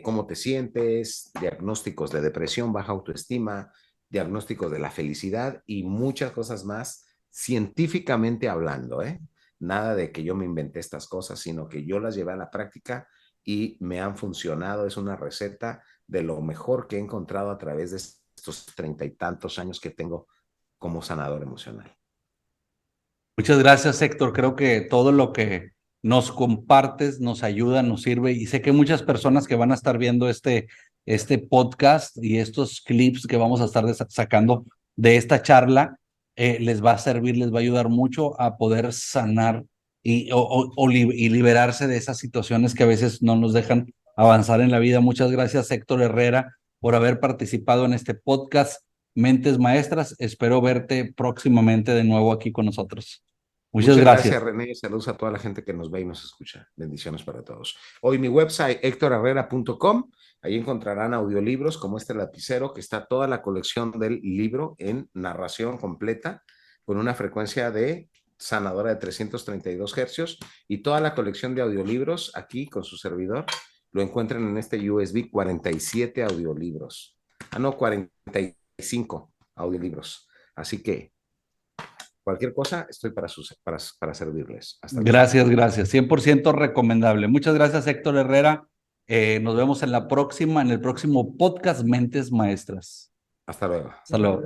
cómo te sientes, diagnósticos de depresión, baja autoestima, diagnósticos de la felicidad y muchas cosas más científicamente hablando, ¿eh? Nada de que yo me inventé estas cosas, sino que yo las llevé a la práctica y me han funcionado. Es una receta de lo mejor que he encontrado a través de estos 30 y tantos años que tengo como sanador emocional. Muchas gracias, Héctor. Creo que todo lo que nos compartes nos ayuda, nos sirve y sé que muchas personas que van a estar viendo este podcast y estos clips que vamos a estar sacando de esta charla, les va a servir, les va a ayudar mucho a poder sanar y liberarse de esas situaciones que a veces no nos dejan avanzar en la vida. Muchas gracias, Héctor Herrera, por haber participado en este podcast Mentes Maestras. Espero verte próximamente de nuevo aquí con nosotros. Muchas Muchas gracias, gracias. René. Saludos a toda la gente que nos ve y nos escucha. Bendiciones para todos. Hoy mi website, hectorherrera.com. Ahí encontrarán audiolibros como este lapicero, que está toda la colección del libro en narración completa, con una frecuencia de sanadora de 332 hercios, y toda la colección de audiolibros aquí con su servidor. Lo encuentran en este USB, 47 audiolibros. No, 45 audiolibros. Así que cualquier cosa, estoy para servirles. Hasta luego. Gracias. 100% recomendable. Muchas gracias, Héctor Herrera. Nos vemos en en el próximo podcast Mentes Maestras. Hasta luego. Hasta luego.